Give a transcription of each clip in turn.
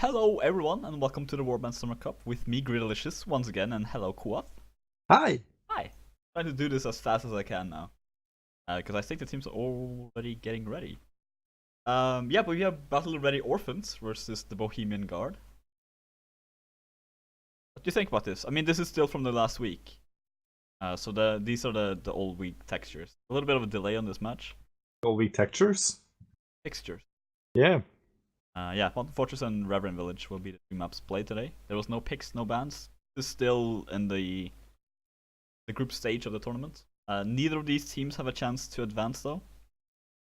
Hello everyone and welcome to the Warband Summer Cup with me, Greedalicious, once again, and hello Kohath. Hi. Hi. Trying to do this as fast as I can now. Because I think the teams are already getting ready. Yeah, but we have Battle Ready Orphans versus the Bohemian Guard. What do you think about this? I mean, this is still from the last week. So these are the old week textures. A little bit of a delay on this match. All week textures. Textures. Yeah. Yeah, Mountain Fortress and Reverend Village will be the two maps played today. There was no picks, no bans. This is still in the group stage of the tournament. Neither of these teams have a chance to advance though.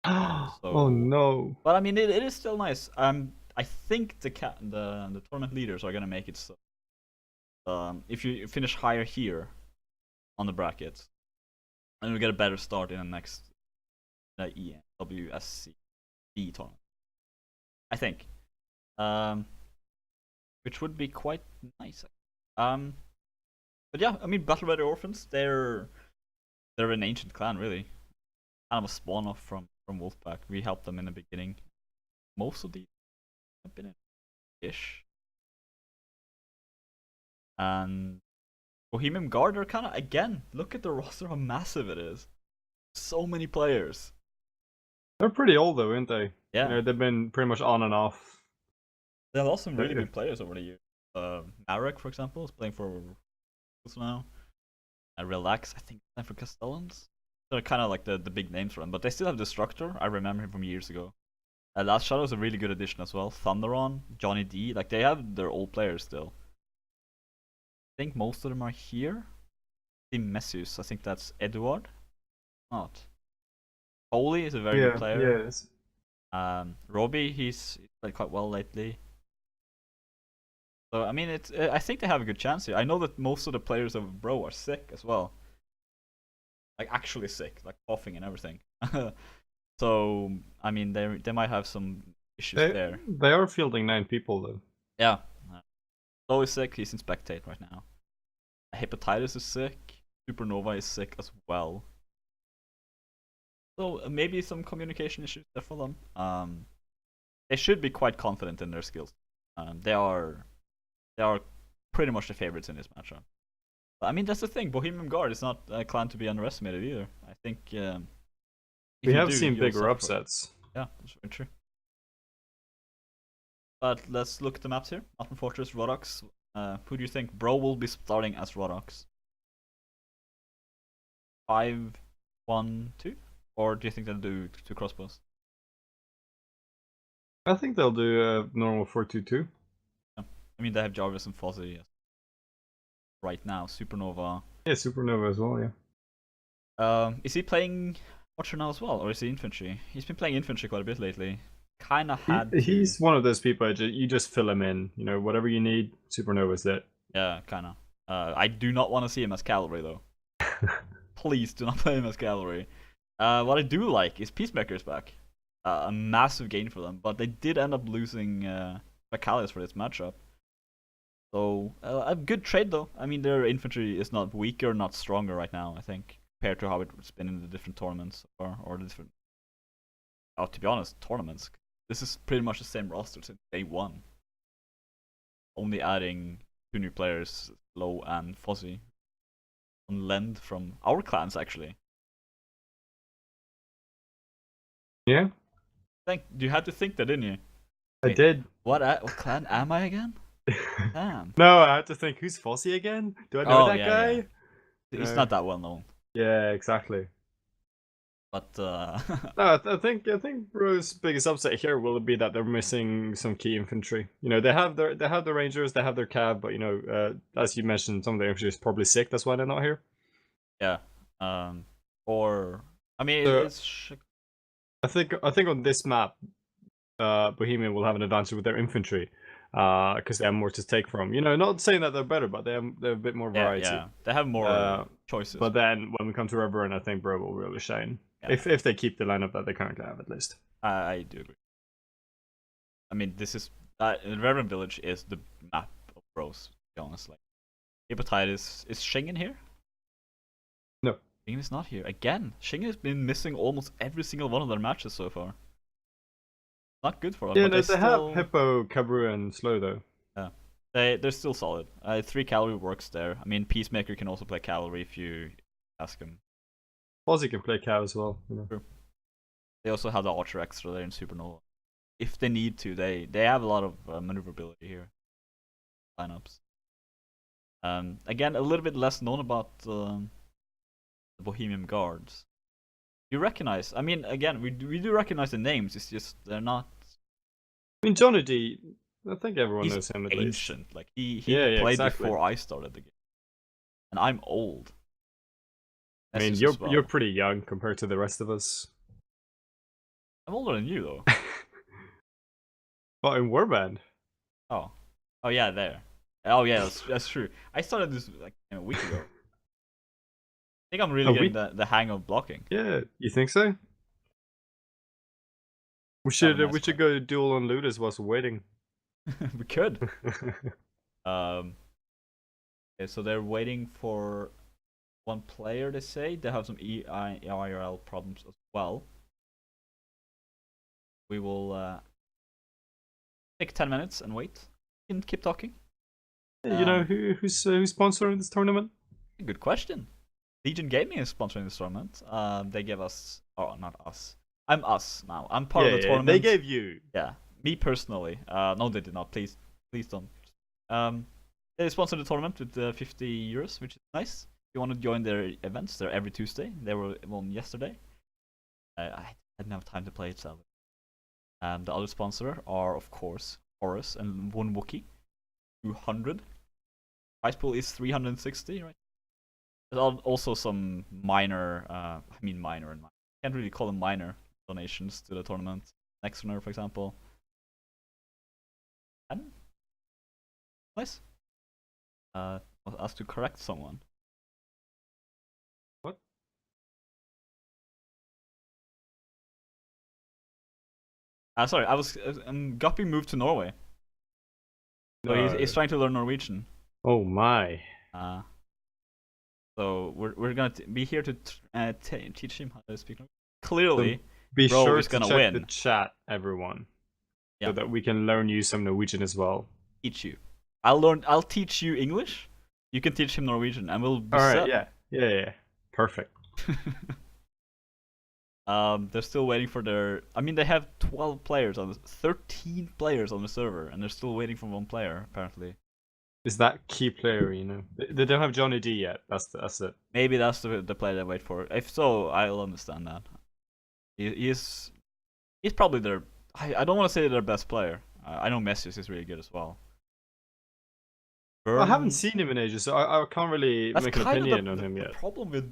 Oh no. But I mean, it is still nice. I think the tournament leaders are gonna make it so. If you finish higher here on the bracket, and we get a better start in the next WSC tournament. I think, which would be quite nice. But yeah, I mean, Battle Ready Orphans, they're an ancient clan, really. Kind of a spawn off from Wolfpack. We helped them in the beginning. Most of these have been ish. And Bohemian Guard are kind of, again, look at the roster, how massive it is. So many players. They're pretty old though, aren't they? Yeah. You know, they've been pretty much on and off. They lost some really good players over the years. Marek, for example, is playing for now. Relax, I think, playing for Castellans. They're kind of like the big names for them, but they still have Destructor. I remember him from years ago. Last Shadow is a really good addition as well. Thunderon, Johnny D, like they have their old players still. I think most of them are here. Team Messius, I think that's Eduard. Not. Holy is a very good player. Yes. Robbie, he's played quite well lately. So I mean, I think they have a good chance here. I know that most of the players of Bro are sick as well, like actually sick, like coughing and everything. So I mean, they might have some issues there. They are fielding 9 people though. Yeah, Flo is sick. He's in spectate right now. Hepatitis is sick. Supernova is sick as well. So maybe some communication issues there for them. They should be quite confident in their skills. They are pretty much the favorites in this matchup. But I mean, that's the thing. Bohemian Guard is not a clan to be underestimated either. I think we have seen bigger upsets. Yeah, that's very true. But let's look at the maps here. Mountain Fortress, Rodox. Who do you think Bro will be starting as Rodox? 5-1-2? Or do you think they'll do 2 crossbows? I think they'll do a normal 4-2-2. Yeah. I mean, they have Jarvis and Fozzy right now. Supernova. Yeah, Supernova as well, yeah. Is he playing Watcher now as well, or is he infantry? He's been playing infantry quite a bit lately. Kinda had He's one of those people, you just fill him in. You know, whatever you need, Supernova's it. Yeah, kinda. I do not want to see him as cavalry, though. Please do not play him as cavalry. What I do like is Peacemaker's back. A massive gain for them, but they did end up losing Bacalius for this matchup. So, a good trade though. I mean, their infantry is not weaker, not stronger right now, I think, compared to how it's been in the different tournaments or the different. Oh, to be honest, tournaments. This is pretty much the same roster since day one. Only adding 2 new players, Low and Fozzy. On Lend from our clans, actually. Yeah. You had to think that, didn't you? I did. What clan am I again? Damn. No, I had to think, who's Fozzy again? Do I know that guy? Yeah. He's not that well known. Yeah, exactly. But no, I think Bro's biggest upset here will be that they're missing some key infantry. You know, they have their rangers, they have their cav, but you know, as you mentioned, some of their infantry is probably sick. That's why they're not here. Yeah. Or I mean, so, I think on this map, Bohemian will have an advantage with their infantry, because they have more to take from. You know, not saying that they're better, but they have a bit more variety. Yeah, they have more choices. But then when we come to Reverend, I think Bro will really shine. Yeah. If they keep the lineup that they currently have, at least. I do agree. I mean, this is Reverend Village is the map of Bros. To be honest, like Hepatitis is Schengen here? No, Schengen is not here again. Schengen has been missing almost every single one of their matches so far. Not good for them, Yeah, but no, they they have still... Hippo, Kabru, and Slow though. Yeah. They're still solid. 3 cavalry works there. I mean, Peacemaker can also play cavalry if you ask him. Fozzie can play Cow as well. You know. True. They also have the Archer extra there in Supernova. If they need to, they have a lot of maneuverability here. Lineups. Again, a little bit less known about the Bohemian Guards. You recognize? I mean, again, we do recognize the names. It's just they're not. I mean, Johnny D. I think everyone He's knows him at ancient. least. Like he Yeah, played exactly. before I started the game, and I'm old. I mean, you're pretty young compared to the rest of us. I'm older than you though. But in Warband. Oh, oh yeah, there. Oh yeah, that's true. I started this like a week ago. I think I'm really getting the hang of blocking. Yeah, you think so? We should go duel on Ludus whilst we're waiting. We could. Okay, so they're waiting for one player. They say they have some IRL problems as well. We will take 10 minutes and wait. You can keep talking. You know who's sponsoring this tournament? Good question. Legion Gaming is sponsoring this tournament. They gave us, oh, not us. I'm us now. I'm part of the tournament. They gave you. Yeah, me personally. No, they did not. Please don't. They sponsored the tournament with 50 euros, which is nice. If you want to join their events, they're every Tuesday. They were on yesterday. I didn't have time to play it, sadly. The other sponsor are, of course, Horus and one Wookiee. 200. Price pool is 360, right? There's also some minor, minor and can't really call them minor donations to the tournament. Nexoner, for example. And nice. I was asked to correct someone. What? Sorry, I was. Guppy moved to Norway. So he's trying to learn Norwegian. Oh my. So we're gonna be here to teach him how to speak Norwegian. Clearly, so be bro sure is to gonna check win. the chat, everyone, so that we can learn you some Norwegian as well. Teach you. I'll teach you English. You can teach him Norwegian, and we'll be set. Yeah. Perfect. They're still waiting for their. I mean, they have 12 players 13 players on the server, and they're still waiting for one player apparently. Is that key player? You know, they don't have Johnny D yet. That's it. Maybe that's the player they wait for. If so, I'll understand that. He's probably their. I don't want to say their best player. I know Messius is really good as well. I haven't seen him in ages, so I can't really make an opinion on him yet. The problem with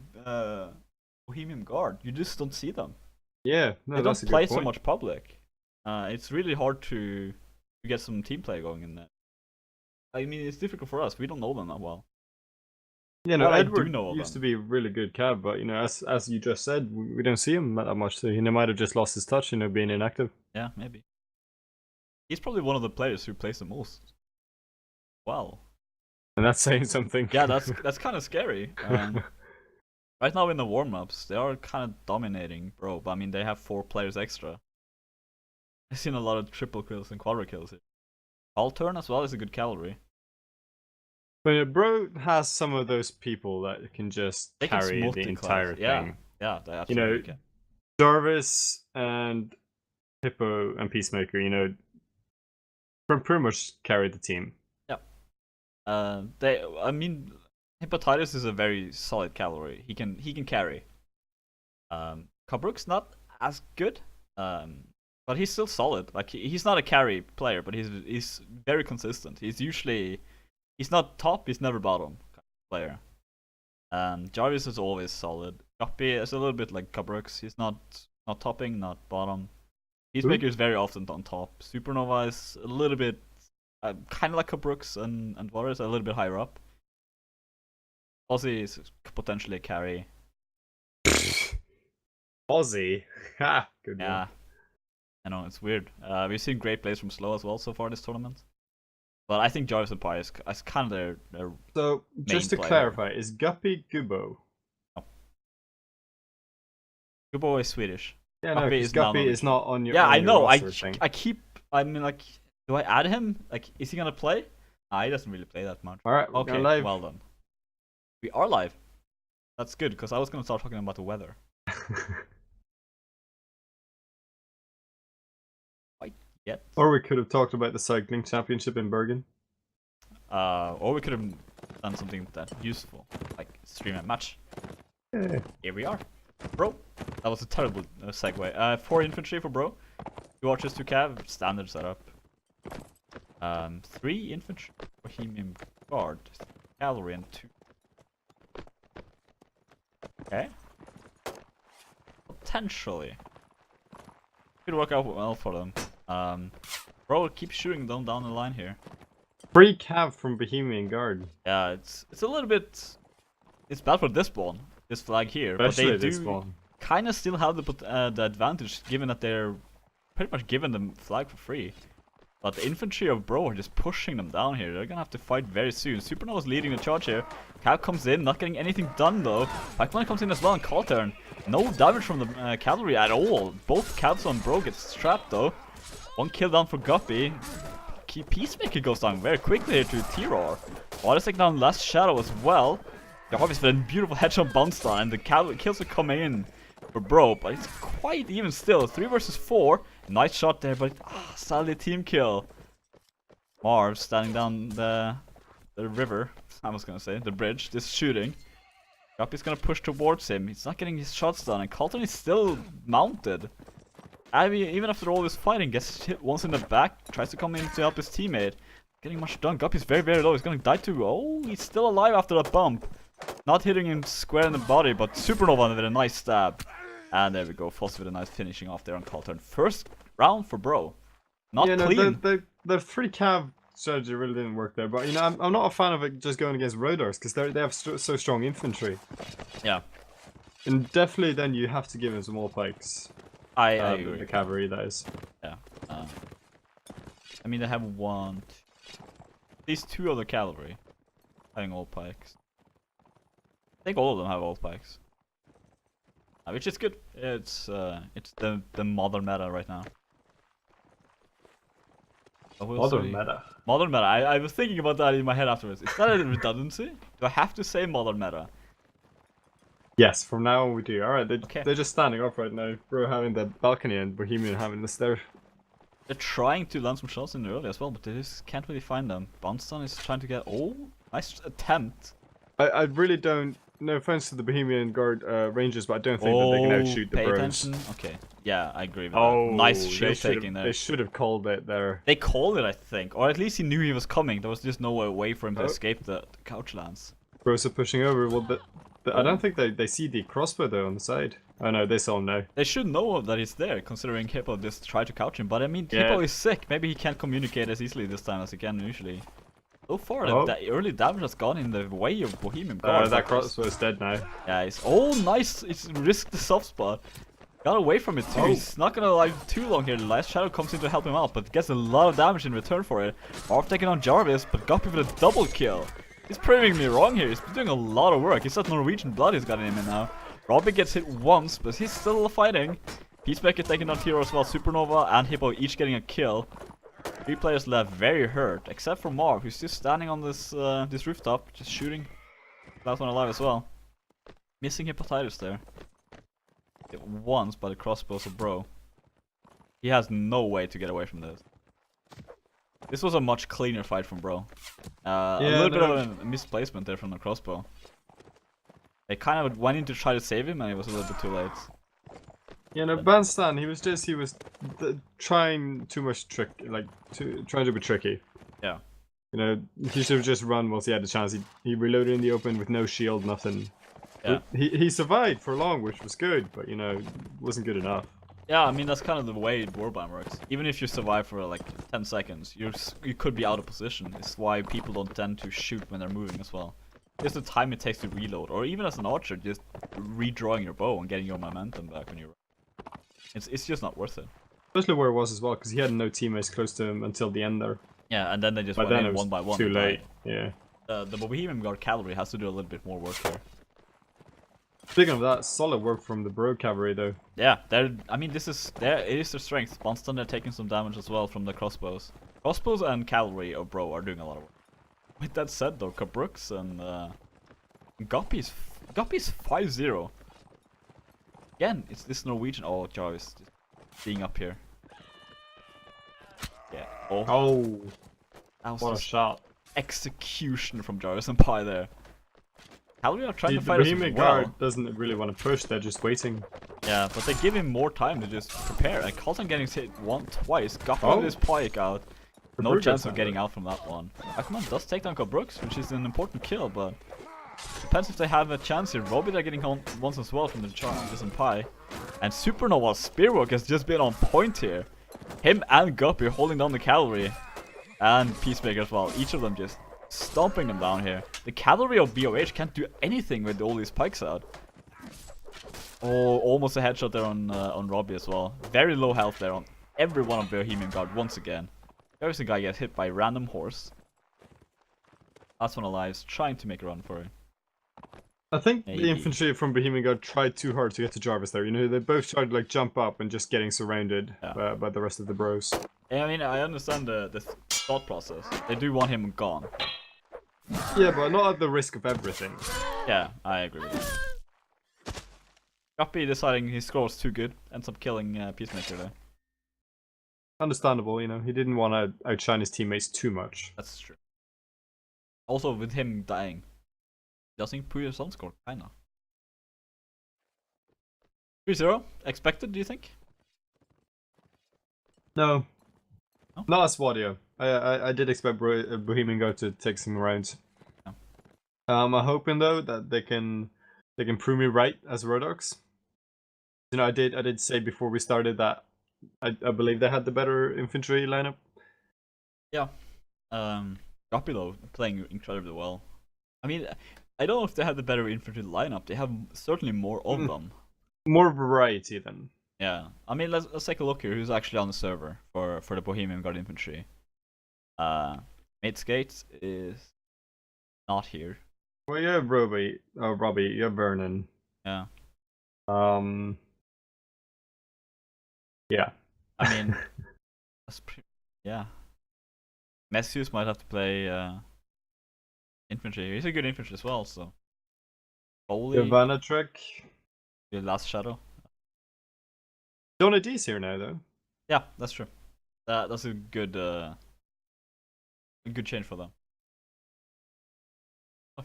Bohemian Guard, you just don't see them. Yeah, no, they that's don't a play good point. so much public. It's really hard to get some team play going in there. I mean, it's difficult for us. We don't know them that well. Yeah, no, Edward used to be a really good cab, but you know, as you just said, we don't see him that much. So he might have just lost his touch, you know, being inactive. Yeah, maybe. He's probably one of the players who plays the most. Wow. And that's saying something. Yeah, that's kind of scary. Right now in the warm-ups, they are kind of dominating, bro. But I mean, they have 4 players extra. I've seen a lot of triple kills and quadra kills here. Turn as well is a good cavalry. But bro has some of those people that can just carry the entire thing. Yeah, they absolutely can. Jarvis and Hippo and Peacemaker, you know, pretty much carry the team. Yeah. I mean, Hepatitis is a very solid cavalry. He can carry. Kabruk's not as good. But he's still solid. Like he's not a carry player, but he's very consistent. He's not top, he's never bottom player. Jarvis is always solid. Guppy is a little bit like Kabrux. He's not topping, not bottom. Peacemaker is very often on top. Supernova is a little bit kind of like Kabrux and Varus, a little bit higher up. Ozzy is potentially a carry. Ozzy? Ha! Good one. Yeah. I know, it's weird. We've seen great plays from Slow as well so far this tournament. But I think Jarvis and Pi is kind of their So, just to clarify, is Guppy Gubbo? No. Gubbo is Swedish. Yeah, no, Guppy because is not Guppy on is not on your. Yeah, on I your know. roster thing. I keep. I mean, like, do I add him? Like, is he gonna play? Nah, he doesn't really play that much. All right, we're Okay, going live. well done. We are live. That's good because I was gonna start talking about the weather. Quite yet. Or we could have talked about the cycling championship in Bergen. Or we could have done something that useful, like stream a match. Yeah. Here we are, bro. That was a terrible segue. 4 infantry for bro. 2 archers, 2 cav, standard setup. 3 infantry, Bohemian guard, cavalry, and 2. Okay. Potentially. Could work out well for them. Bro, keep shooting them down the line here. Free cav from Bohemian Guard. Yeah, it's a little bit. It's bad for this spawn, this flag here, Especially but they this do one. kind of still have the advantage, given that they're pretty much given the flag for free. But the infantry of bro are just pushing them down here. They're gonna have to fight very soon. Supernova's leading the charge here. Cav comes in, not getting anything done though. Pikeman comes in as well on call turn. No damage from the cavalry at all. Both Cavs on bro get strapped though. 1 kill down for Guppy. Peacemaker goes down very quickly here to T-Roar. Water's taking down Last Shadow as well. The Harvest with a beautiful headshot bounce down, and the kills are coming in for bro, but it's quite even still. 3 versus 4. Nice shot there, but sadly team kill. Marv standing down the river. I was gonna say the bridge, just shooting. Guppy's gonna push towards him. He's not getting his shots done, and Colton is still mounted. I mean, even after all this fighting, gets hit once in the back, tries to come in to help his teammate. Getting much done. Guppy's very, very low. He's gonna die too. Oh, he's still alive after that bump. Not hitting him square in the body, but Supernova with a nice stab. And there we go. Foss with a nice finishing off there on call turn. First round for bro. Not clean. The free cav strategy really didn't work there, but you know, I'm not a fan of it just going against Rodars because they have so strong infantry. Yeah. And definitely then you have to give him some more pikes. I agree. The cavalry, that is. Yeah. I mean, they have 1, 2, at least 2 other cavalry having all pikes. I think all of them have all pikes, which is good. It's the modern meta right now. Modern meta. Modern meta. I was thinking about that in my head afterwards. Is that a redundancy? Do I have to say modern meta? Yes, from now on we do. Alright, Okay. they're just standing up right now. Bro having the balcony and Bohemian having the stair. They're trying to land some shots in early as well, but they just can't really find them. Bouncedown is trying to get... Oh, nice attempt. I really don't... No offense to the Bohemian Guard Rangers, but I don't think that they can outshoot the pay bros. attention. Okay, yeah, I agree with that. Nice shield taking there. They should have called it there. They called it, I think. Or at least he knew he was coming. There was just no way for him to escape the couch lands. Bros are pushing over. Well, I don't think they see the crossbow though on the side. Oh no, they saw him now. They should know that he's there, considering Hippo just tried to couch him. But I mean, Yeah. Hippo is sick. Maybe he can't communicate as easily this time as he can usually. So far, the early damage has gone in the way of Bohemian Guard. That crossbow is dead now. Yeah, he's... Oh, nice! He's risked the soft spot. Got away from it too. He's not gonna live too long here. The Last Shadow comes in to help him out, but gets a lot of damage in return for it. Marv taking on Jarvis, but Guppy with a double kill. He's proving me wrong here. He's been doing a lot of work. He's that Norwegian blood he's got in him now. Robbie gets hit once, but he's still fighting. Peacemaker taking on Hero as well. Supernova and Hippo each getting a kill. 3 players left very hurt, except for Marv, who's just standing on this this rooftop, just shooting. Last one alive as well. Missing Hepatitis there. Hit once by the crossbows of bro. He has no way to get away from this. This was a much cleaner fight from bro. A little bit of a misplacement there from the crossbow. They kind of went in to try to save him, and it was a little bit too late. Yeah, no, Banstan, he was trying too much trying to be tricky. Yeah. You know, he should have just run once he had the chance. He reloaded in the open with no shield, nothing. Yeah. He survived for long, which was good, but you know, wasn't good enough. Yeah, I mean that's kind of the way Warbind works. Even if you survive for like 10 seconds, you could be out of position. It's why people don't tend to shoot when they're moving as well. Just the time it takes to reload, or even as an archer, just redrawing your bow and getting your momentum back when you run. It's just not worth it. Especially where it was as well, because he had no teammates close to him until the end there. Yeah, and then they just went in one by one. Too late. Yeah. The Bohemian Guard cavalry has to do a little bit more work here. Speaking of that, solid work from the Bro cavalry though. Yeah, I mean, it is their strength. Bonston, they're taking some damage as well from the crossbows. Crossbows and cavalry of Bro are doing a lot of work. With that said though, Kabrooks and Guppy's 5-0. Again, it's this Norwegian. Oh, Jarvis being up here. Yeah. Oh, that was What a just shot. execution from Jarvis and Pie there. Cavalry are trying to fight us as Bohemian well. Guard doesn't really want to push, they're just waiting. Yeah, but they give him more time to just prepare. And Colton getting hit twice. Guppy with his pike out. No Kabrooks chance of out getting there. out from that one. Akman does take down Kabrooks, which is an important kill, but depends if they have a chance here. Robbie they're getting home once as well from the Jarvis and Pie. And Supernova's spearwork has just been on point here. Him and Guppy holding down the cavalry. And Peacemaker as well. Each of them just stomping them down here. The cavalry of BOH can't do anything with all these pikes out. Oh, almost a headshot there on Robbie as well. Very low health there on every one of Bohemian Guard once again. There's a guy gets hit by a random horse. Last one alive is trying to make a run for it. I think Maybe. the infantry from Bohemian Guard tried too hard to get to Jarvis there. You know, they both tried to like jump up and just getting surrounded by the rest of the bros. Yeah, I mean, I understand the thought process. They do want him gone. Yeah, but not at the risk of everything. Yeah, I agree with that. Guppy deciding he scores too good, ends up killing Peacemaker there. Understandable, you know, he didn't want to outshine his teammates too much. That's true. Also, with him dying, doesn't improve his own score, kinda. 3-0, expected, do you think? No. No? Not as Swadio. I did expect Bohemian Guard to take some rounds. Yeah. I'm hoping though that they can prove me right as Rodox. You know, I did say before we started that I believe they had the better infantry lineup. Yeah. Guppy though, playing incredibly well. I mean, I don't know if they have the better infantry lineup. They have certainly more of them. More variety then. Yeah. I mean, let's take a look here. Who's actually on the server for the Bohemian Guard infantry? Mate Skates is not here. Well, you have Robbie. Oh, Robbie. You have Vernon. Yeah. Yeah. I mean, yeah. Messius might have to play infantry. He's a good infantry as well, so. Holy. Ivanatrek. The last shadow. Johnny D's here now, though. Yeah, that's true. That's a good change for them.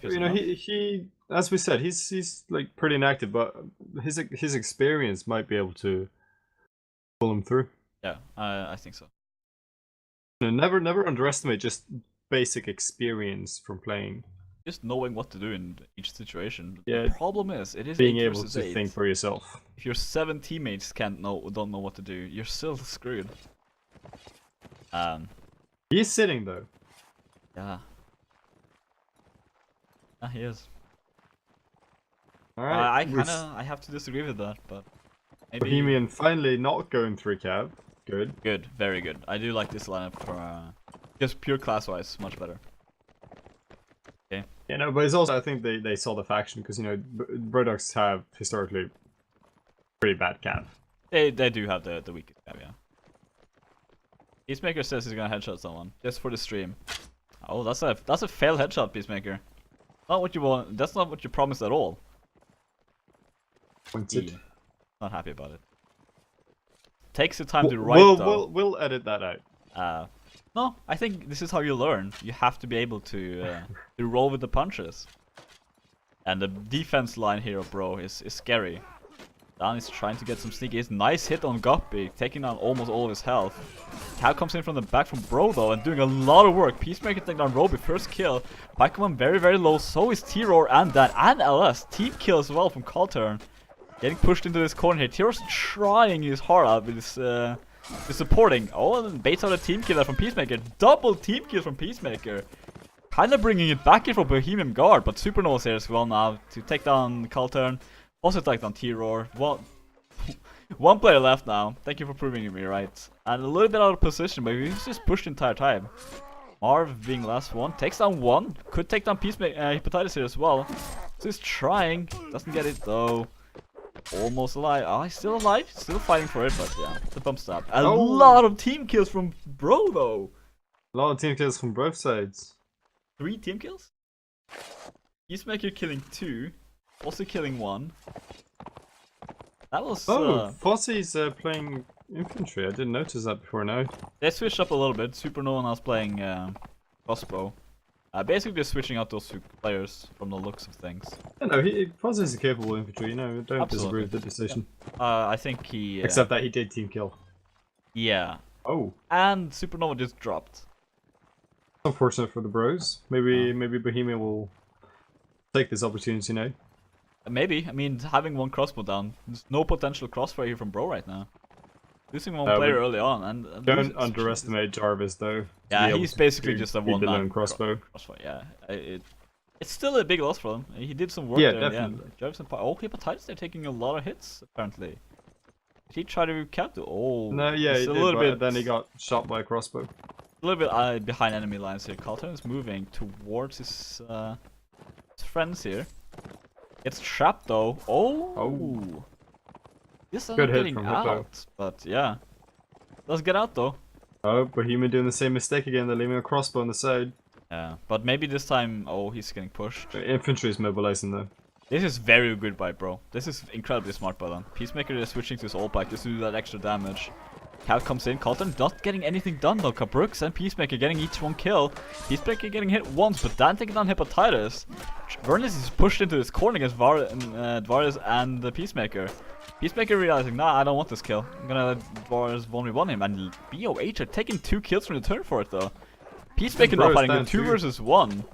You know, he as we said, he's like pretty inactive, but his experience might be able to pull him through. Yeah, I think so. You know, never underestimate just basic experience from playing. Just knowing what to do in each situation. Yeah, the problem is, it is being 8 able versus to 8. think for yourself. If your 7 teammates don't know what to do, you're still screwed. He's sitting though. Yeah. Yeah, he is. All right. I have to disagree with that, but maybe. Bohemian finally not going through cab. Good. Good, very good. I do like this lineup for just pure class-wise, much better. Okay. Yeah, no, but it's also I think they saw the faction because you know Brodox have historically pretty bad cab. They do have the weakest cab, yeah. Peacemaker says he's gonna headshot someone just for the stream. Oh, that's a failed headshot, Peacemaker. Not what you want. That's not what you promised at all. Pointed. Not happy about it. Takes the time to write though. We'll edit that out. No, I think this is how you learn. You have to be able to roll with the punches. And the defense line here, bro, is scary. Dan is trying to get some sneaky. Nice hit on Guppy, taking down almost all of his health. Cal comes in from the back from Bro though and doing a lot of work. Peacemaker taking down Roby, first kill. Pikeman very, very low. So is T-Roar and Dan and LS. Team kill as well from Calturn. Getting pushed into this corner here. T-Roar's trying his heart out with his supporting. Oh, and then baits out a team killer from Peacemaker. Double team kill from Peacemaker. Kinda bringing it back in for Bohemian Guard, but Supernova's here as well now to take down Calturn. Also take down T-Roar. One player left now. Thank you for proving me right. And a little bit out of position, but he's just pushed the entire time. Marv being last one. Takes down one. Could take down Peacemaker, Hepatitis here as well. He's trying. Doesn't get it though. Almost alive. Oh, he's still alive. Still fighting for it, but yeah, the bump stop. A lot of team kills from Bro though. A lot of team kills from both sides. 3 team kills? Peacemaker killing 2. Also killing 1. That was... Fozzie's playing infantry. I didn't notice that before now. They switched up a little bit. Supernova now's playing crossbow. Basically just switching out those 2 players from the looks of things. I know, Fozzie's a capable infantry, you know, don't disagree with the decision. Yeah. I think he... Except that he did team kill. Yeah. Oh. And Supernova just dropped. Unfortunate for the bros. Maybe Bohemian will take this opportunity now. Maybe. I mean, having 1 crossbow down, there's no potential crossfire here from Bro right now. Losing 1 player early on, and don't underestimate Jarvis though. Yeah, he's basically just a one-man crossbow. Yeah, it's still a big loss for him. He did some work there definitely. In the end. Jarvis and Hepatitis, they're taking a lot of hits apparently. Did he try to counter? Oh, no, yeah, he did, a little bit. Then he got shot by a crossbow. A little bit behind enemy lines here. Carlton is moving towards his friends here. Gets trapped though. Oh. This is not getting out, but yeah. Does get out though. Oh, Bohemian doing the same mistake again. They're leaving a crossbow on the side. Yeah, but maybe this time, he's getting pushed. The infantry is mobilizing though. This is very good by Bro. This is incredibly smart by them. Peacemaker is switching to his ult pack just to do that extra damage. Cal comes in, Carlton not getting anything done though. Brooks and Peacemaker getting each 1 kill. Peacemaker getting hit once, but Dan taking down Hepatitis. Vernus is pushed into this corner against Dvaris and the Peacemaker. Peacemaker realizing, nah, I don't want this kill. I'm gonna let Dvaris 1v1 him. And BOH are taking 2 kills from the turn for it though. Peacemaker now fighting a 2 versus 1.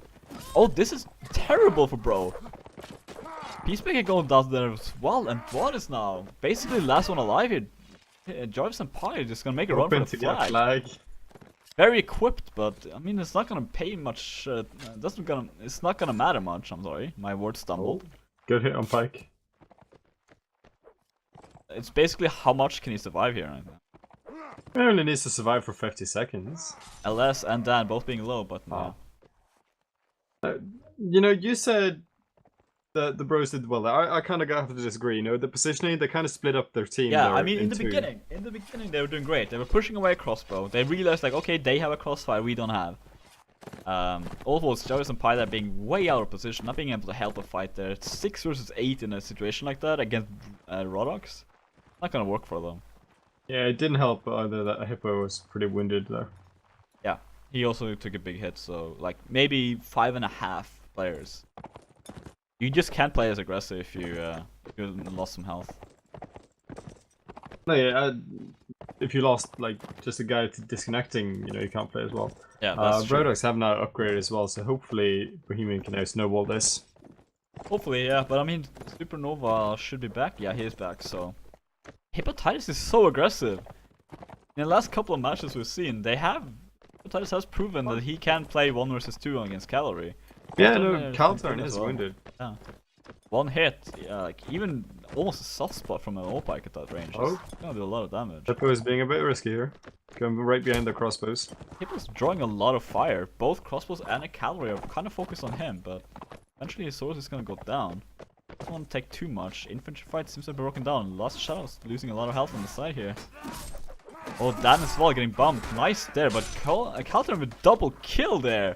Oh, this is terrible for Bro. Peacemaker going down there as well, and Dvaris now basically last one alive here. Jarvis and Pie just gonna make a run for the flag. Very equipped, but I mean it's not gonna pay much. It's not gonna matter much. I'm sorry, my word stumbled. Oh, good hit on Pike. It's basically how much can he survive here right now. He only needs to survive for 50 seconds. LS and Dan both being low, but no. You know, you said the bros did well. I kind of have to disagree. You know, the positioning, they kind of split up their team. Yeah, I mean, in the beginning, they were doing great. They were pushing away a crossbow. They realized like, okay, they have a crossfire we don't have. Also, Jarvis and Pie being way out of position, not being able to help a fight there. It's 6 versus 8 in a situation like that against Rodox. Not gonna work for them. Yeah, it didn't help either that Hippo was pretty winded there. Yeah, he also took a big hit, so like maybe 5.5 players. You just can't play as aggressive if you lost some health. No, yeah, if you lost like just a guy to disconnecting, you know, you can't play as well. Yeah, that's true. Rodox have now upgraded as well, so hopefully Bohemian can now snowball this. Hopefully, yeah, but I mean, Supernova should be back. Yeah, he is back, so... Hepatitis is so aggressive. In the last couple of matches we've seen, Hepatitis has proven that he can play 1 versus 2 against Cavalry. Yeah, no, Calturn is winded. Yeah. 1 hit, yeah, like even almost a soft spot from an Opike at that range. It's gonna do a lot of damage. Hippo is being a bit risky here. Going right behind the crossbows. Hippo's drawing a lot of fire. Both crossbows and a cavalry are kind of focused on him, but eventually his source is gonna go down. Doesn't want to take too much. Infantry fight seems to be broken down. Lost Shadows losing a lot of health on the side here. Oh, Dan as well getting bumped. Nice there, but Calton with a double kill there.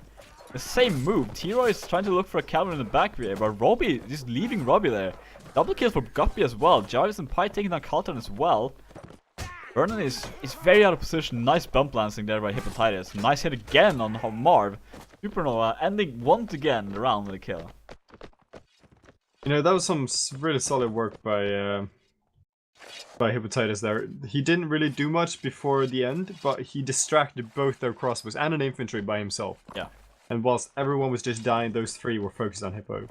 The same move. T-Roy is trying to look for a cavalry in the back here, but Robbie just leaving Robbie there. Double kill for Guppy as well. Jarvis and Pie taking down Calton as well. Vernon is very out of position. Nice bump lancing there by Hepatitis. Nice hit again on Marv. Supernova ending once again the round with a kill. You know, that was some really solid work by Hepatitis there. He didn't really do much before the end, but he distracted both their crossbows and an infantry by himself. Yeah. And whilst everyone was just dying, those 3 were focused on Hippo.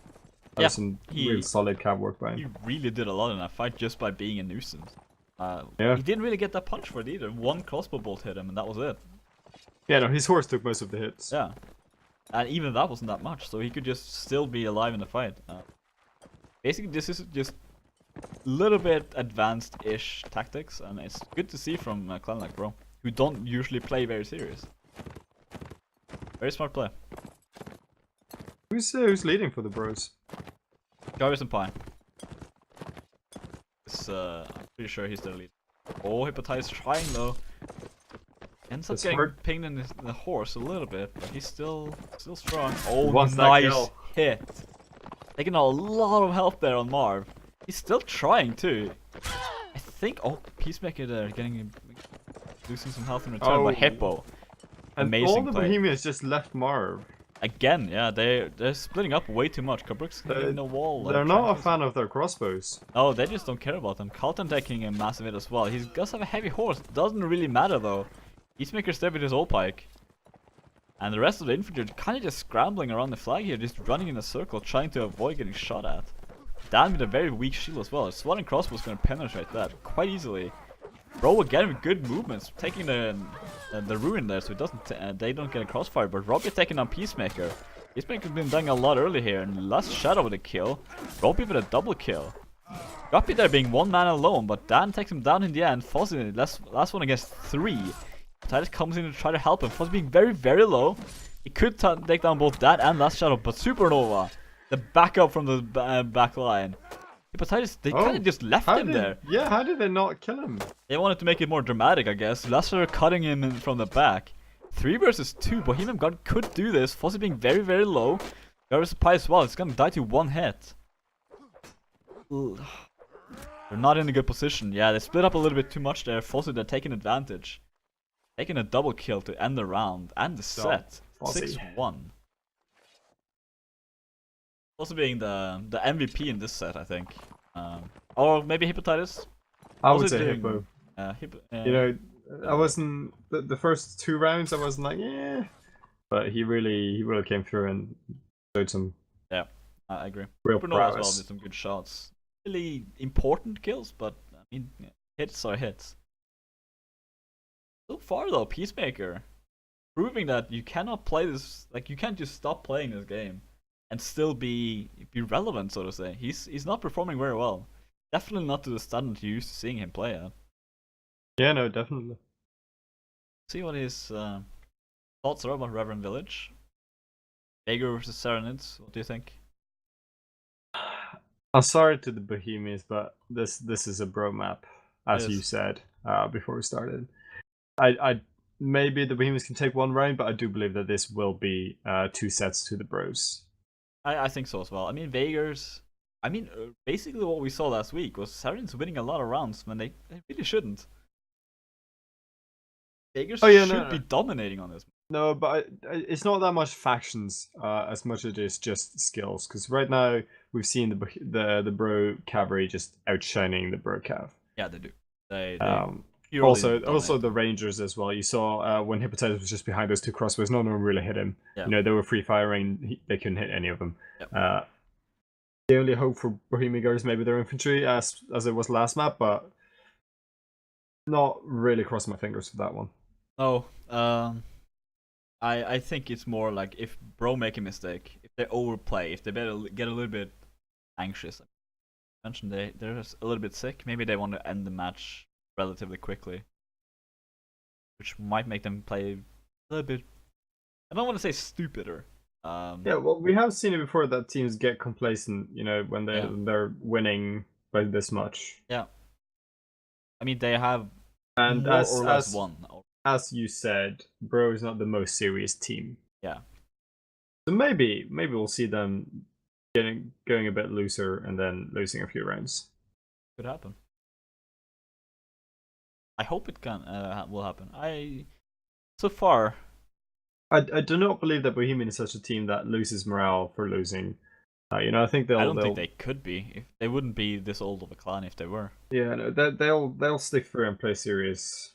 That was some really solid cav work by him. He really did a lot in that fight just by being a nuisance. Yeah. He didn't really get that punch for it either. 1 crossbow bolt hit him and that was it. Yeah, no, his horse took most of the hits. Yeah. And even that wasn't that much, so he could just still be alive in the fight. Basically, this is just a little bit advanced-ish tactics, and it's good to see from a clan like Bro, who don't usually play very serious. Very smart play. Who's leading for the bros? Jarvis and Pine. I'm pretty sure he's the lead. Oh, Hepatitis trying though. Ends up getting pinged in the horse a little bit, but he's still strong. Oh, nice hit. Taking a lot of health there on Marv. He's still trying too. I think. Oh, Peacemaker there, losing some health in return. But Hippo, amazing and all the play. Bohemians just left Marv. Again, yeah, they're splitting up way too much. Kabrook's in the wall. They're not a fan of their crossbows. Oh, they just don't care about them. Carlton taking a massive hit as well. He does have a heavy horse. Doesn't really matter though. Peacemaker's there with his old pike. And the rest of the infantry are kind of just scrambling around the flag here, just running in a circle, trying to avoid getting shot at. Dan with a very weak shield as well. Sword and crossbow is going to penetrate that quite easily. Bro again with good movements, taking the ruin there, so it doesn't they don't get a crossfire. But Robbie taking on Peacemaker. Peacemaker's been dying a lot early here, and Last Shadow with a kill. Robbie with a double kill. Robbie there being one man alone, but Dan takes him down in the end. Fozzy, last one against 3. Titus comes in to try to help him. Fozzy being very, very low. He could take down both that and Last Shadow, but Supernova, the backup from the back line. Hepatitis, they kind of just left him there. Yeah, how did they not kill him? They wanted to make it more dramatic, I guess. Last Shadow cutting him in from the back. 3 versus 2. Bohemian God could do this. Fozzy being very, very low. Jarvis Pie as well. It's gonna die to 1 hit. They're not in a good position. Yeah, they split up a little bit too much there. Fozzy, they're taking advantage. Taking a double kill to end the round and the set. 6-1. Also being the MVP in this set, I think. Or maybe Hepatitis. I would say Hippo. You know, I wasn't the first 2 rounds. I wasn't like, yeah, but he really came through and showed some. Yeah, I agree. Real prowess as well prowess. with some good shots. Really important kills, but I mean, hits are hits. So far though, Peacemaker proving that you cannot play this. Like you can't just stop playing this game and still be relevant, so to say. He's not performing very well. Definitely not to the standard you used to seeing him play at. Yeah, no, definitely. See what his thoughts are about Reverend Village. Vega versus Serenids. What do you think? I'm sorry to the Bohemians, but this is a bro map, as you said before we started. I maybe the Bohemians can take 1 round, but I do believe that this will be 2 sets to the bros. I think so as well. I mean, basically what we saw last week was Serenids winning a lot of rounds when they really shouldn't. Vegas should be dominating on this. No, but it's not that much factions as much as it is just skills. Because right now we've seen the bro cavalry just outshining the bro cav. Yeah, they do. They also the rangers as well. You saw when Hepatitis was just behind those 2 crossbows, no one really hit him. Yeah. You know, they were free firing. They couldn't hit any of them. Yep. The only hope for Bohemian Guard is maybe their infantry, as it was last map, but not really crossing my fingers for that one. No, I think it's more like if bro make a mistake, if they overplay, if they better get a little bit anxious. I mentioned they're just a little bit sick. Maybe they want to end the match relatively quickly, which might make them play a little bit. I don't want to say stupider. Yeah, well, we have seen it before that teams get complacent, you know, when they're winning by this much. Yeah, I mean they have and more or less won. As you said, bro is not the most serious team. Yeah. So maybe we'll see them going a bit looser and then losing a few rounds. Could happen. I hope it will happen. So far, I do not believe that Bohemian is such a team that loses morale for losing. You know, I think I don't think they could be. If they wouldn't be this old of a clan if they were. Yeah, no, they'll stick through and play serious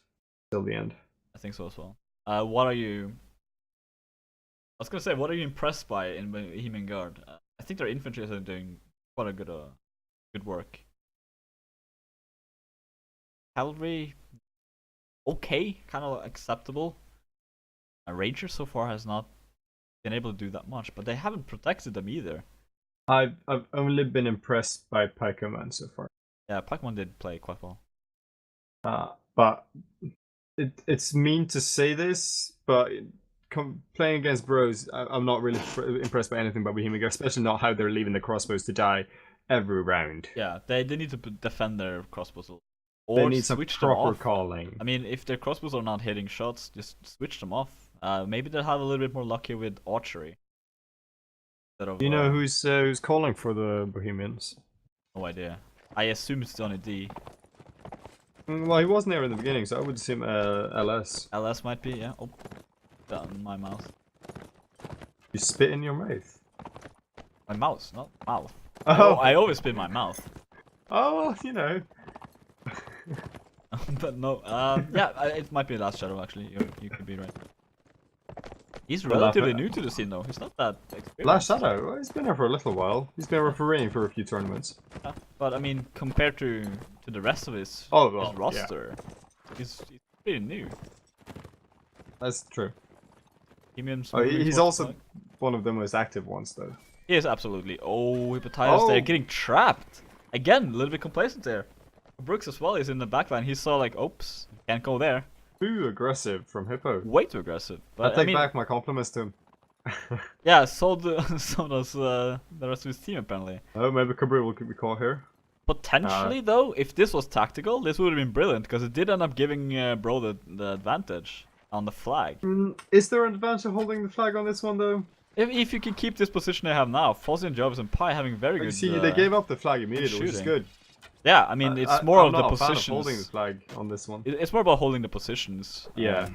till the end. I think so as well. What are you? I was gonna say, what are you impressed by in Bohemian Guard? I think their infantry are doing quite a good work. Cavalry, okay, kind of acceptable. Ranger so far has not been able to do that much, but they haven't protected them either. I've only been impressed by Pikeman so far. Yeah, Pikeman did play quite well. But it's mean to say this, but playing against bros, I'm not really impressed by anything but Bohemian Guard, especially not how they're leaving the crossbows to die. every round. Yeah, they need to defend their crossbows. They Or need some switch them proper off. calling. I mean, if their crossbows are not hitting shots, just switch them off. Maybe they'll have a little bit more luck here with archery. Instead of, Do you know who's calling for the Bohemians? no idea. I assume it's Johnny D. Well, he wasn't there in the beginning, so I would assume LS. LS might be, yeah. Oh, down my mouth. You spit in your mouth. My mouse, not mouth. Oh, I always spit in my mouth. oh, you know. But no, yeah, it might be Last Shadow actually. You could be right. He's Well, relatively new to the scene though. He's not that experienced. Last Shadow, well, he's been there for a little while. He's been refereeing for a few tournaments. Yeah, but I mean, compared to the rest of his, Oh, well, his roster, he's pretty new. That's true. Bohemian's Oh, moving he's towards also the one of the most active ones, though. He is absolutely. Oh, Hepatitis, Oh. they're getting trapped. Again, a little bit complacent there. Brooks as well is in the backline. He saw like, oops, can't go there. Too aggressive from Hippo. Way too aggressive. But I take mean, back my compliments to him. yeah, so does the rest of his team apparently. Oh, maybe Kabir will be caught here. Potentially though, if this was tactical, this would have been brilliant because it did end up giving Bro the advantage on the flag. Is there an advantage of holding the flag on this one, though? If you can keep this position they have now, Fozzie and Jarvis and Pi having very good. See, they gave up the flag immediately, which is shooting. good. Yeah, I mean it's more I'm of the not a fan of positions. holding the flag on this one. It's more about holding the positions. Yeah.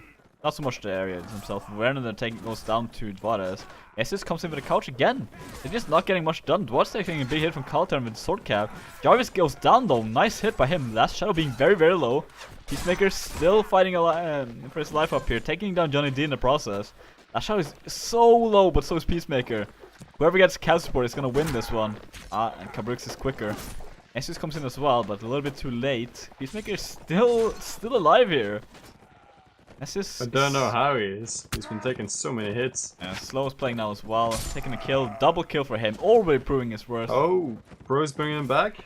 Not so much the area himself. Werner then goes down to Dvares. Essus comes in with a couch again. They're just not getting much done. Dvares taking a big hit from Kaltern with sword cap. Jarvis goes down though. Nice hit by him. Last Shadow being very, very low. Peacemaker still fighting for his life up here. Taking down Johnny D in the process. Last Shadow is so low, but so is Peacemaker. Whoever gets Cal support is gonna win this one. And Cabrix is quicker. Essus comes in as well, but a little bit too late. Peacemaker is still alive here. I don't know how he is. He's been taking so many hits. Yeah, Slow is playing now as well. Taking a kill. Double kill for him. Already proving his worth. Oh, Bro's bringing him back?